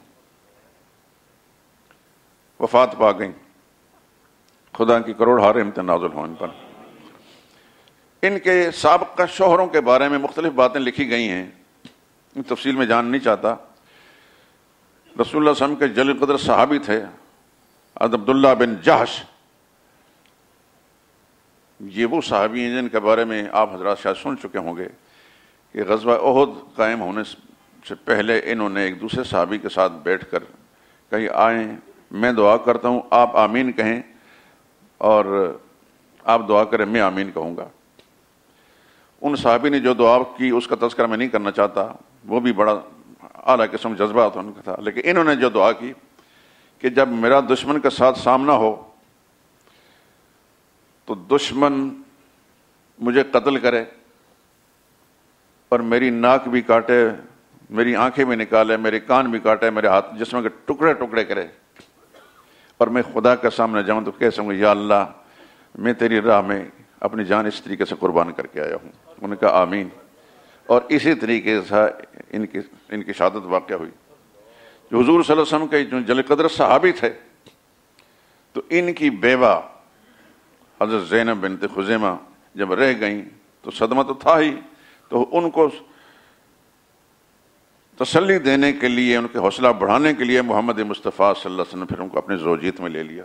وفات پا گئیں، خدا کی کروڑ رحمتیں نازل ہوں ان پر۔ ان کے سابقہ شوہروں کے بارے میں مختلف باتیں لکھی گئی ہیں، ان تفصیل میں جان نہیں چاہتا۔ رسول اللہ صلی اللہ علیہ وسلم کے جلیل قدر صحابی تھے عبداللہ بن جحش، یہ وہ صحابی ہیں جن کے بارے میں آپ حضرات شاید سن چکے ہوں گے کہ غزوہ احد قائم ہونے سے پہلے انہوں نے ایک دوسرے صحابی کے ساتھ بیٹھ کر کہیں آئیں، میں دعا کرتا ہوں آپ آمین کہیں اور آپ دعا کریں میں آمین کہوں گا۔ ان صحابی نے جو دعا کی اس کا تذکرہ میں نہیں کرنا چاہتا، وہ بھی بڑا اعلیٰ قسم جذبات ان کا تھا، لیکن انہوں نے جو دعا کی کہ جب میرا دشمن کے ساتھ سامنا ہو تو دشمن مجھے قتل کرے اور میری ناک بھی کاٹے، میری آنکھیں بھی نکالے، میرے کان بھی کاٹے، میرے ہاتھ جسم کے ٹکڑے ٹکڑے کرے، اور میں خدا کے سامنے جاؤں تو کہہ سکوں یا اللہ میں تیری راہ میں اپنی جان اس طریقے سے قربان کر کے آیا ہوں۔ انہوں نے کہا آمین، اور اسی طریقے سے ان کی شہادت واقع ہوئی۔ جو حضور صلی اللہ علیہ وسلم کے جو جلیل قدر صحابی تھے، تو ان کی بیوہ حضرت زینب بنت خزیمہ جب رہ گئیں تو صدمہ تو تھا ہی، تو ان کو تسلی دینے کے لیے، ان کے حوصلہ بڑھانے کے لیے محمد مصطفیٰ صلی اللہ علیہ وسلم پھر ان کو اپنی زوجیت میں لے لیا۔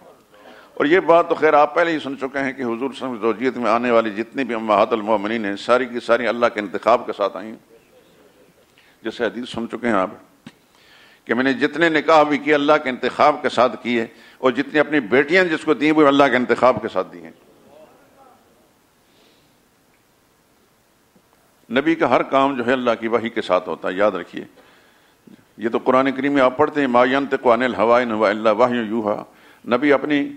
اور یہ بات تو خیر آپ پہلے ہی سن چکے ہیں کہ حضور صلی اللہ علیہ وسلم کی زوجیت میں آنے والی جتنی بھی امہات المومنین ہیں ساری کی ساری اللہ کے انتخاب کے ساتھ آئی ہیں، جیسے حدیث سن چکے ہیں آپ کہ میں نے جتنے نکاح بھی کیے اللہ کے انتخاب کے ساتھ کیے، اور جتنی اپنی بیٹیاں جس کو دی وہ اللہ کے انتخاب کے ساتھ دی ہیں۔ نبی کا ہر کام جو ہے اللہ کی وحی کے ساتھ ہوتا ہے، یاد رکھیے۔ یہ تو قرآن کریم میں آپ پڑھتے ہیں ما ینطق عن الہویٰ ان ہوا الا وحی یوحیٰ، نبی اپنی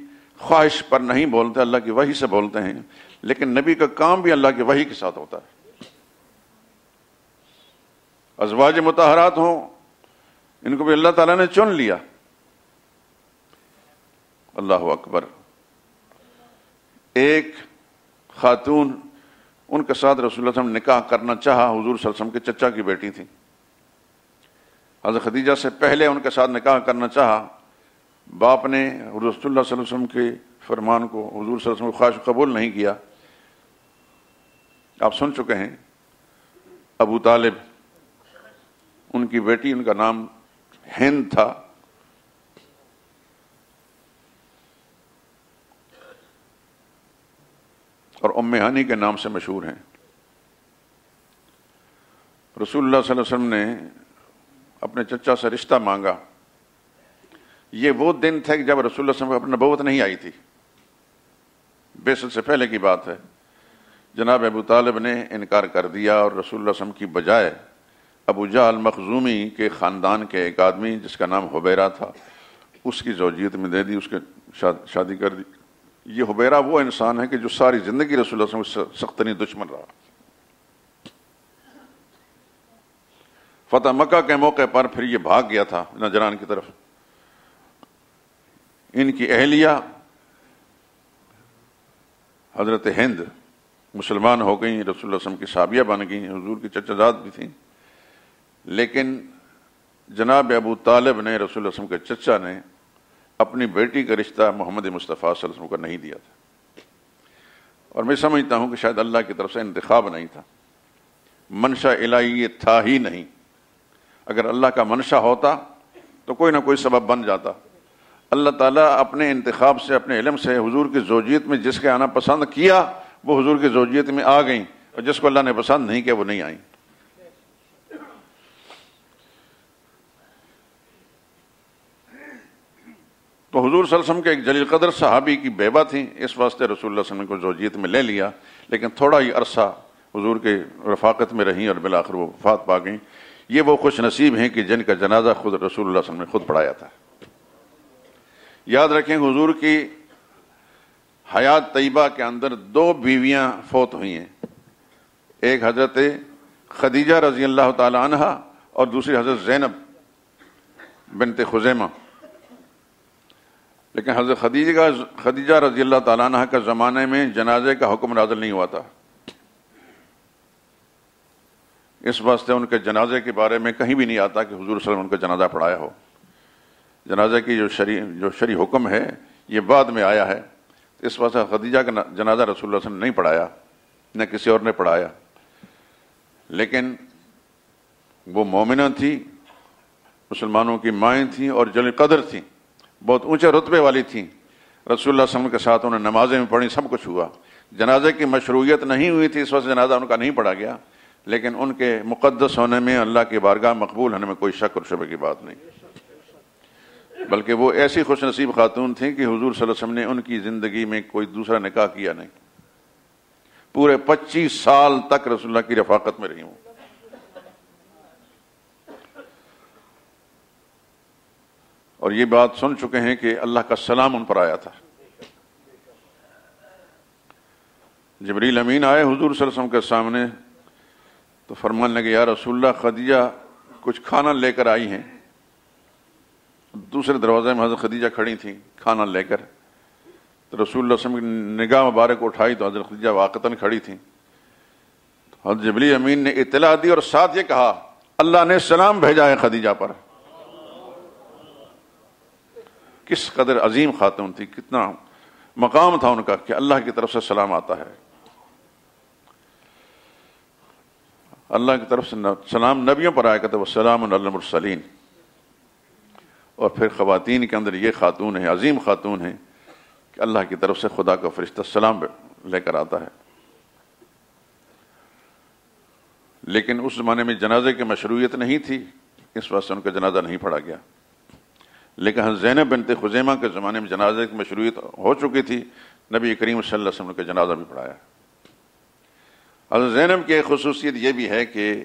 خواہش پر نہیں بولتے، اللہ کی وحی سے بولتے ہیں، لیکن نبی کا کام بھی اللہ کی وحی کے ساتھ ہوتا ہے۔ ازواج مطہرات ہوں، ان کو بھی اللہ تعالیٰ نے چن لیا۔ اللہ اکبر۔ ایک خاتون ان کے ساتھ رسول اللہ صلی اللہ علیہ وسلم نے نکاح کرنا چاہا، حضور صلی اللہ علیہ وسلم کے چچا کی بیٹی تھی، حضرت خدیجہ سے پہلے ان کے ساتھ نکاح کرنا چاہا، باپ نے رسول اللہ صلی اللہ علیہ وسلم کے فرمان کو، حضور صلی اللہ علیہ وسلم کی خواہش قبول نہیں کیا۔ آپ سن چکے ہیں ابو طالب، ان کی بیٹی، ان کا نام ہند تھا، اور ام ہانی کے نام سے مشہور ہیں۔ رسول اللہ صلی اللہ علیہ وسلم نے اپنے چچا سے رشتہ مانگا۔ یہ وہ دن تھے کہ جب رسول اللہ صلی اللہ علیہ وسلم پر نبوت نہیں آئی تھی، بعثت سے پہلے کی بات ہے۔ جناب ابو طالب نے انکار کر دیا، اور رسول اللہ صلی اللہ علیہ وسلم کی بجائے ابو جہل مخزومی کے خاندان کے ایک آدمی جس کا نام حبیرہ تھا، اس کی زوجیت میں دے دی، اس کے شادی کر دی۔ یہ حبیرہ وہ انسان ہے کہ جو ساری زندگی رسول اللہ صلی اللہ علیہ وسلم سے سخت ترین دشمن رہا۔ فتح مکہ کے موقع پر پھر یہ بھاگ گیا تھا نجران کی طرف۔ ان کی اہلیہ حضرت ہند مسلمان ہو گئیں، رسول اللہ صلی اللہ علیہ وسلم کی صحابیہ بن گئیں، حضور کی چچا زاد بھی تھیں، لیکن جناب ابو طالب نے، رسول اللہ صلی اللہ علیہ وسلم کے چچا نے، اپنی بیٹی کا رشتہ محمد مصطفیٰ صلی اللہ علیہ وسلم کو نہیں دیا تھا۔ اور میں سمجھتا ہوں کہ شاید اللہ کی طرف سے انتخاب نہیں تھا، منشا الہی یہ تھا ہی نہیں۔ اگر اللہ کا منشا ہوتا تو کوئی نہ کوئی سبب بن جاتا۔ اللہ تعالیٰ اپنے انتخاب سے، اپنے علم سے حضور کی زوجیت میں جس کے آنا پسند کیا وہ حضور کی زوجیت میں آ گئیں، اور جس کو اللہ نے پسند نہیں کیا وہ نہیں آئیں۔ تو حضور صلی اللہ علیہ وسلم کے ایک جلیل قدر صحابی کی بیوہ تھیں، اس واسطے رسول اللہ صلی اللہ علیہ وسلم کو زوجیت میں لے لیا، لیکن تھوڑا ہی عرصہ حضور کے رفاقت میں رہیں اور بالآخر وہ وفات پا گئیں۔ یہ وہ خوش نصیب ہیں کہ جن کا جنازہ خود رسول اللہ صلی اللہ علیہ وسلم نے خود پڑھایا تھا۔ یاد رکھیں حضور کی حیات طیبہ کے اندر 2 بیویاں فوت ہوئی ہیں، ایک حضرت خدیجہ رضی اللہ تعالی عنہ اور دوسری حضرت زینب بنت خزیمہ. لیکن حضرت خدیجہ رضی اللہ تعالیٰ عنہ کا زمانے میں جنازے کا حکم نازل نہیں ہوا تھا. اس واسطے ان کے جنازے کے بارے میں کہیں بھی نہیں آتا کہ حضور صلی اللہ علیہ وسلم ان کا جنازہ پڑھایا ہو. جنازے کی جو شرعی حکم ہے یہ بعد میں آیا ہے. اس واسطے خدیجہ کا جنازہ رسول اللہ صلی اللہ علیہ وسلم نے نہیں پڑھایا، نہ کسی اور نے پڑھایا. لیکن وہ مومنہ تھی، مسلمانوں کی مائیں تھیں اور جلیل قدر تھیں، بہت اونچے رتبے والی تھیں. رسول اللہ صلی اللہ علیہ وسلم کے ساتھ انہیں نمازیں بھی پڑھی، سب کچھ ہوا. جنازے کی مشروعیت نہیں ہوئی تھی، اس وجہ سے جنازہ ان کا نہیں پڑھا گیا. لیکن ان کے مقدس ہونے میں، اللہ کی بارگاہ مقبول ہونے میں کوئی شک اور شبہ کی بات نہیں. بلکہ وہ ایسی خوش نصیب خاتون تھیں کہ حضور صلی اللہ علیہ وسلم نے ان کی زندگی میں کوئی دوسرا نکاح کیا نہیں. پورے 25 سال تک رسول اللہ کی رفاقت میں رہی ہوں. اور یہ بات سن چکے ہیں کہ اللہ کا سلام ان پر آیا تھا. جبریل امین آئے حضور صلی اللہ علیہ وسلم کے سامنے تو فرمانے لگے یا رسول اللہ خدیجہ کچھ کھانا لے کر آئی ہیں. دوسرے دروازے میں حضرت خدیجہ کھڑی تھیں کھانا لے کر. تو رسول اللہ صلی اللہ علیہ وسلم کی نگاہ مبارک اٹھائی تو حضرت خدیجہ واقعتاً کھڑی تھیں. تو حضرت جبریل امین نے اطلاع دی اور ساتھ یہ کہا اللہ نے سلام بھیجا ہے خدیجہ پر. کس قدر عظیم خاتون تھی، کتنا مقام تھا ان کا کہ اللہ کی طرف سے سلام آتا ہے. اللہ کی طرف سے سلام نبیوں پر آیا کرتا ہے وسلام علی المرسلین. اور پھر خواتین کے اندر یہ خاتون ہے، عظیم خاتون ہے کہ اللہ کی طرف سے خدا کا فرشتہ سلام لے کر آتا ہے. لیکن اس زمانے میں جنازے کی مشروعیت نہیں تھی، اس واسطے ان کا جنازہ نہیں پڑھا گیا. لیکن حضرت زینب بنت خزیمہ کے زمانے میں جنازے کی مشروعیت ہو چکی تھی، نبی کریم صلی اللہ علیہ وسلم کا جنازہ بھی پڑھایا. حضرت زینب کی ایک خصوصیت یہ بھی ہے کہ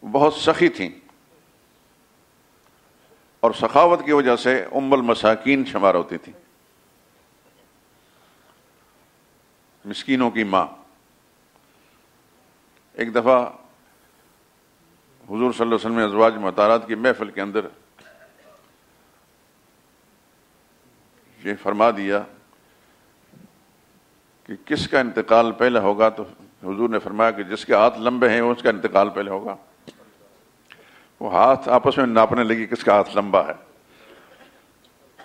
بہت سخی تھیں اور سخاوت کی وجہ سے ام المساکین شمار ہوتی تھیں، مسکینوں کی ماں. ایک دفعہ حضور صلی اللہ علیہ وسلم نے ازواج مطہرات کی محفل کے اندر یہ فرما دیا کہ کس کا انتقال پہلے ہوگا، تو حضور نے فرمایا کہ جس کے ہاتھ لمبے ہیں اس کا انتقال پہلے ہوگا. وہ ہاتھ آپس میں ناپنے لگی کس کا ہاتھ لمبا ہے.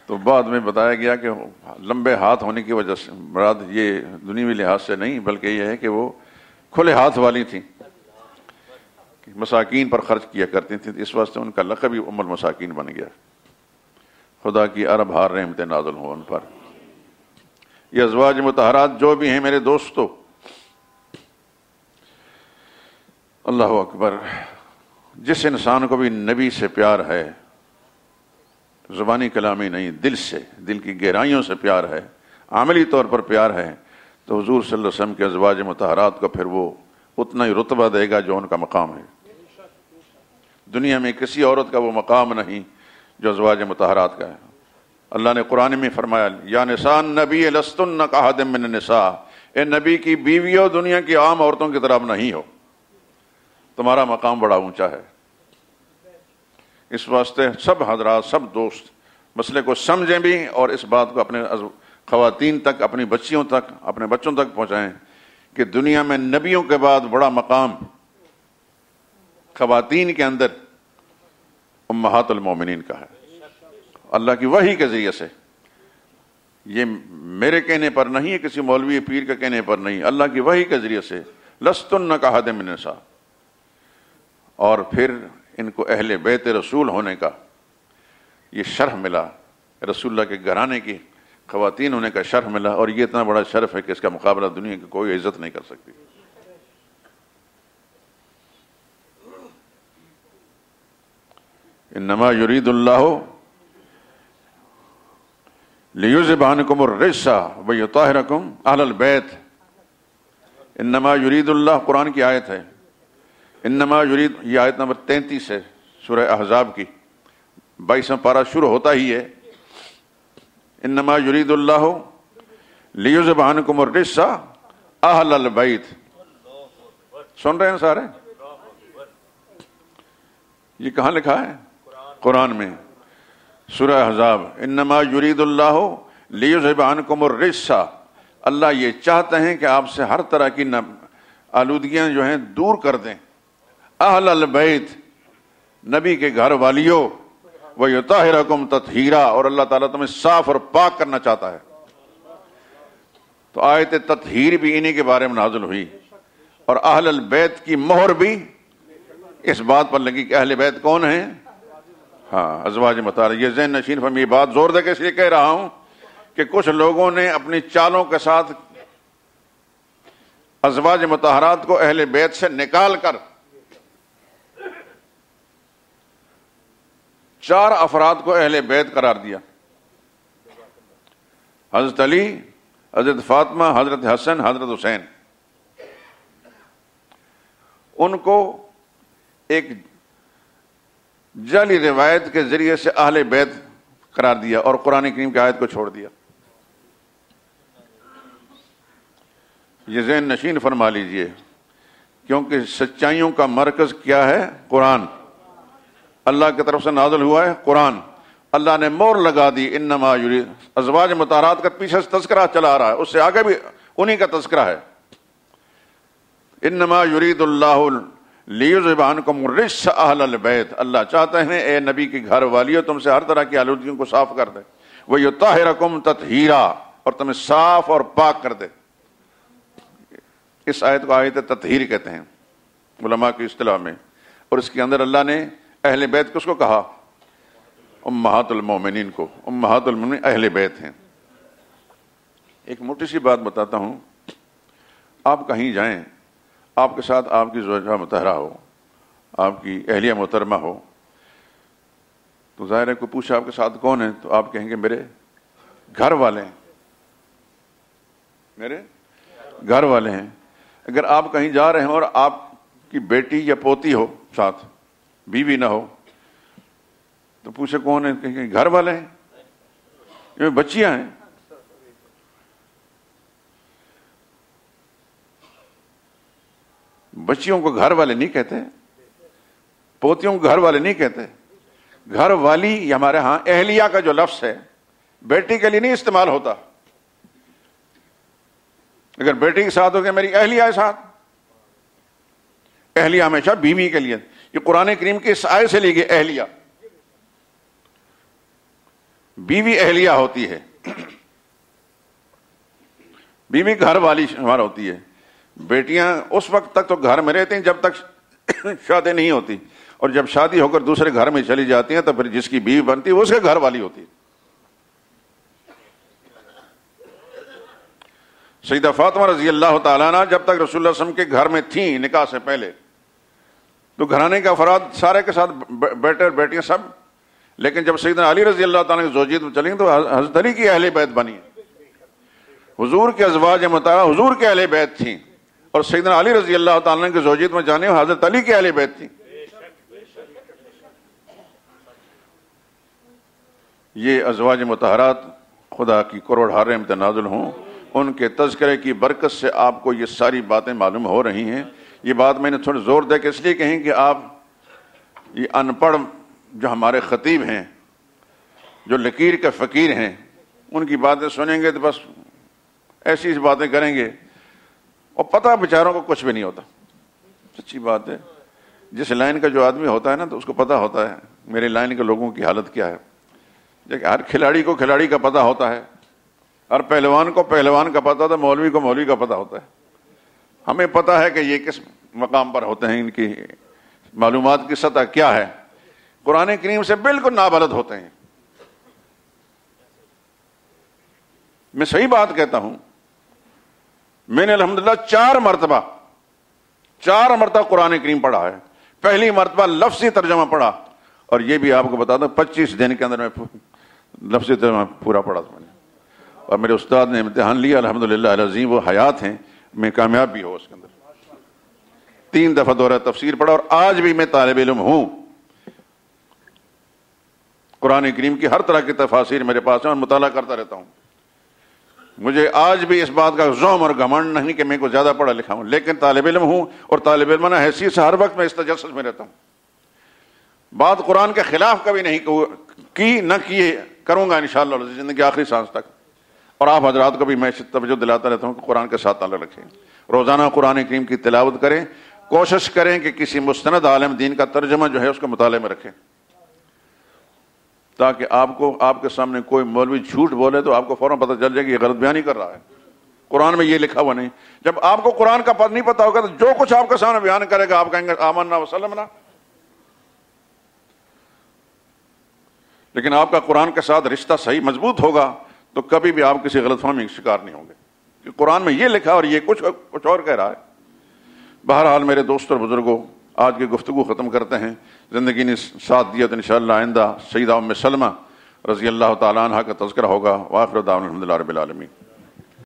تو بعد میں بتایا گیا کہ لمبے ہاتھ ہونے کی وجہ سے مراد یہ دنیوی لحاظ سے نہیں بلکہ یہ ہے کہ وہ کھلے ہاتھ والی تھیں، مساکین پر خرچ کیا کرتی تھیں. اس واسطے ان کا لقب ہی ام المساکین بن گیا. خدا کی ارب ہار رحمتیں نازل ہوں ان پر. یہ ازواج مطہرات جو بھی ہیں میرے دوستو، اللہ اکبر، جس انسان کو بھی نبی سے پیار ہے، زبانی کلامی نہیں، دل سے، دل کی گہرائیوں سے پیار ہے، عملی طور پر پیار ہے، تو حضور صلی اللہ علیہ وسلم کے ازواج مطہرات کو پھر وہ اتنا ہی رتبہ دے گا جو ان کا مقام ہے. دنیا میں کسی عورت کا وہ مقام نہیں جو ازواج مطہرات کا ہے. اللہ نے قرآن میں فرمایا یا نساء النبی لستن کاحد من النساء، اے نبی کی بیویوں دنیا کی عام عورتوں کی طرح نہیں ہو، تمہارا مقام بڑا اونچا ہے. اس واسطے سب حضرات، سب دوست مسئلے کو سمجھیں بھی اور اس بات کو اپنے خواتین تک، اپنی بچیوں تک، اپنے بچوں تک پہنچائیں کہ دنیا میں نبیوں کے بعد بڑا مقام خواتین کے اندر امہات المومنین کا ہے. اللہ کی وحی کے ذریعے سے، یہ میرے کہنے پر نہیں ہے، کسی مولوی پیر کے کہنے پر نہیں، اللہ کی وحی کے ذریعے سے لستن کاحد من النساء. اور پھر ان کو اہل بیت رسول ہونے کا یہ شرف ملا، رسول اللہ کے گھرانے کی خواتین ہونے کا شرف ملا. اور یہ اتنا بڑا شرف ہے کہ اس کا مقابلہ دنیا کی کوئی عزت نہیں کر سکتی. انما یرید اللہ لیذہب عنکم الرجس ویطہرکم اہل البیت. انما یرید اللہ قرآن کی آیت ہے. انما یرید، یہ آیت نمبر 33 ہے سورہ احزاب کی، 22واں پارہ شروع ہوتا ہی ہے انما یرید اللہ لیذہب عنکم الرجس اہل البیت. سن رہے ہیں سارے؟ یہ کہاں لکھا ہے؟ قرآن میں، سورہ احزاب، انما یرید اللہ لیذھب عنکم الرجس، اللہ یہ چاہتے ہیں کہ آپ سے ہر طرح کی آلودگیاں جو ہیں دور کر دیں، اہل البیت، نبی کے گھر والیوں، ویطہرکم تطہیرا، اور اللہ تعالیٰ تمہیں صاف اور پاک کرنا چاہتا ہے۔ تو آیت تطہیر بھی انہی کے بارے میں نازل ہوئی، اور اہل البیت کی مہر بھی اس بات پر لگی کہ اہل بیت کون ہیں؟ ہاں، ازواج مطہرہ۔ یہ ذہن نشین میں یہ بات زور دے کے اس لیے کہہ رہا ہوں کہ کچھ لوگوں نے اپنی چالوں کے ساتھ ازواج مطہرات کو اہل بیت سے نکال کر 4 افراد کو اہل بیت قرار دیا، حضرت علی، حضرت فاطمہ، حضرت حسن، حضرت حسین۔ ان کو ایک جعلی روایت کے ذریعے سے اہل بیت قرار دیا اور قرآن کریم کی آیت کو چھوڑ دیا۔ یہ ذہن نشین فرما لیجئے، کیونکہ سچائیوں کا مرکز کیا ہے؟ قرآن، اللہ کی طرف سے نازل ہوا ہے قرآن۔ اللہ نے مور لگا دی، انما یرید، ازواج مطہرات کا پیچھے سے تذکرہ چلا آ رہا ہے، اس سے آگے بھی انہی کا تذکرہ ہے۔ انما یرید اللہ لیذھب عنکم الرجس اہل البیت، اللہ چاہتے ہیں اے نبی کے گھر والیوں تم سے ہر طرح کی آلودگیوں کو صاف کر دے، ویطہرکم تطہیرا، اور تمہیں صاف اور پاک کر دے۔ اس آیت کو آیت تطہیر کہتے ہیں علماء کی اصطلاح میں، اور اس کے اندر اللہ نے اہل بیت کس کو کہا؟ امہات المومنین کو۔ امہات المومنین اہل بیت ہیں۔ ایک موٹی سی بات بتاتا ہوں، آپ کہیں جائیں، آپ کے ساتھ آپ کی زوجہ مطہرہ ہو، آپ کی اہلیہ محترمہ ہو، تو ظاہر ہے کوئی پوچھا آپ کے ساتھ کون ہے، تو آپ کہیں گے میرے گھر والے ہیں، میرے گھر والے ہیں۔ اگر آپ کہیں جا رہے ہیں اور آپ کی بیٹی یا پوتی ہو ساتھ، بیوی نہ ہو، تو پوچھے کون ہے، کہیں گے گھر والے ہیں، یہ بچیاں ہیں۔ بچیوں کو گھر والے نہیں کہتے، پوتیوں کو گھر والے نہیں کہتے۔ گھر والی یہ ہمارے ہاں اہلیہ کا جو لفظ ہے بیٹی کے لیے نہیں استعمال ہوتا۔ اگر بیٹی کے ساتھ ہو گیا میری اہلیہ کے ساتھ، اہلیہ ہمیشہ بیوی کے لیے۔ یہ قرآن کریم کی اس آیت سے لی گئی اہلیہ، بیوی اہلیہ ہوتی ہے، بیوی گھر والی ہمارا ہوتی ہے۔ بیٹیاں اس وقت تک تو گھر میں رہتی ہیں جب تک شادی نہیں ہوتی، اور جب شادی ہو کر دوسرے گھر میں چلی جاتی ہیں تو پھر جس کی بیوی بنتی ہے وہ اس کے گھر والی ہوتی ہے۔ سیدہ فاطمہ رضی اللہ تعالیٰ عنہ جب تک رسول اللہ صلی اللہ علیہ وسلم کے گھر میں تھیں نکاح سے پہلے، تو گھرانے کے افراد سارے کے ساتھ بیٹے اور بیٹیاں سب، لیکن جب سیدنا علی رضی اللہ تعالیٰ کی زوجیت میں چلیں تو حضرت علی کی اہل بیت بنی۔ حضور کے ازواج مطہرہ حضور کے اہل بیت تھیں، اور سیدنا علی رضی اللہ تعالیٰ کی زوجیت میں جانے حضرت علی کی اہل بیت تھیں۔ یہ ازواج مطہرات خدا کی کروڑہا رحمت نازل ہوں، ان کے تذکرے کی برکت سے آپ کو یہ ساری باتیں معلوم ہو رہی ہیں۔ یہ بات میں نے تھوڑا زور دے کے اس لیے کہیں کہ آپ یہ ان پڑھ جو ہمارے خطیب ہیں، جو لکیر کے فقیر ہیں، ان کی باتیں سنیں گے تو بس ایسی باتیں کریں گے، اور پتہ بیچاروں کو کچھ بھی نہیں ہوتا۔ سچی بات ہے، جس لائن کا جو آدمی ہوتا ہے نا تو اس کو پتہ ہوتا ہے میرے لائن کے لوگوں کی حالت کیا ہے۔ دیکھیں ہر کھلاڑی کو کھلاڑی کا پتہ ہوتا ہے، ہر پہلوان کو پہلوان کا پتہ ہوتا ہے، مولوی کو مولوی کا پتہ ہوتا ہے۔ ہمیں پتہ ہے کہ یہ کس مقام پر ہوتے ہیں، ان کی معلومات کی سطح کیا ہے، قرآن کریم سے بالکل نابلد ہوتے ہیں۔ میں صحیح بات کہتا ہوں، میں نے الحمدللہ 4 مرتبہ قرآن کریم پڑھا ہے۔ پہلی مرتبہ لفظی ترجمہ پڑھا، اور یہ بھی آپ کو بتا دوں 25 دن کے اندر میں لفظی ترجمہ پورا پڑھا تھا میں نے، اور میرے استاد نے امتحان لیا الحمدللہ العظیم، وہ حیات ہیں، میں کامیاب بھی ہوں اس کے اندر۔ 3 دفعہ دورہ تفسیر پڑھا، اور آج بھی میں طالب علم ہوں۔ قرآن کریم کی ہر طرح کی تفاسیر میرے پاس ہے اور مطالعہ کرتا رہتا ہوں۔ مجھے آج بھی اس بات کا ذوم اور گھمنڈ نہیں کہ میں کو زیادہ پڑھا لکھا ہوں، لیکن طالب علم ہوں، اور طالب علمانہ حیثیت سے ہر وقت میں اس تجسس میں رہتا ہوں۔ بات قرآن کے خلاف کبھی نہیں کی، نہ کیے کروں گا انشاءاللہ زندگی آخری سانس تک۔ اور آپ حضرات کو بھی میں توجہ دلاتا رہتا ہوں کہ قرآن کے ساتھ تعلق رکھیں، روزانہ قرآن کریم کی تلاوت کریں، کوشش کریں کہ کسی مستند عالم دین کا ترجمہ جو ہے اس کو مطالعے میں رکھیں، تاکہ آپ کے سامنے کوئی مولوی جھوٹ بولے تو آپ کو فوراً پتہ چل جائے کہ یہ غلط بیان ہی کر رہا ہے، قرآن میں یہ لکھا ہوا نہیں۔ جب آپ کو قرآن کا پتہ نہیں پتا ہوگا تو جو کچھ آپ کے سامنے بیان کرے گا آپ کہیں گے آمنا وسلمنا۔ لیکن آپ کا قرآن کے ساتھ رشتہ صحیح مضبوط ہوگا تو کبھی بھی آپ کسی غلط فہمی کا شکار نہیں ہوں گے کہ قرآن میں یہ لکھا اور یہ کچھ اور کہہ رہا ہے۔ بہرحال میرے دوستوں اور بزرگوں، آج کی گفتگو ختم کرتے ہیں۔ زندگی نے ساتھ دیا تو انشاءاللہ آئندہ سیدہ ام سلمہ رضی اللہ تعالیٰ عنہ کا تذکرہ ہوگا۔ وآخر دعوانا الحمدللہ رب العالمین۔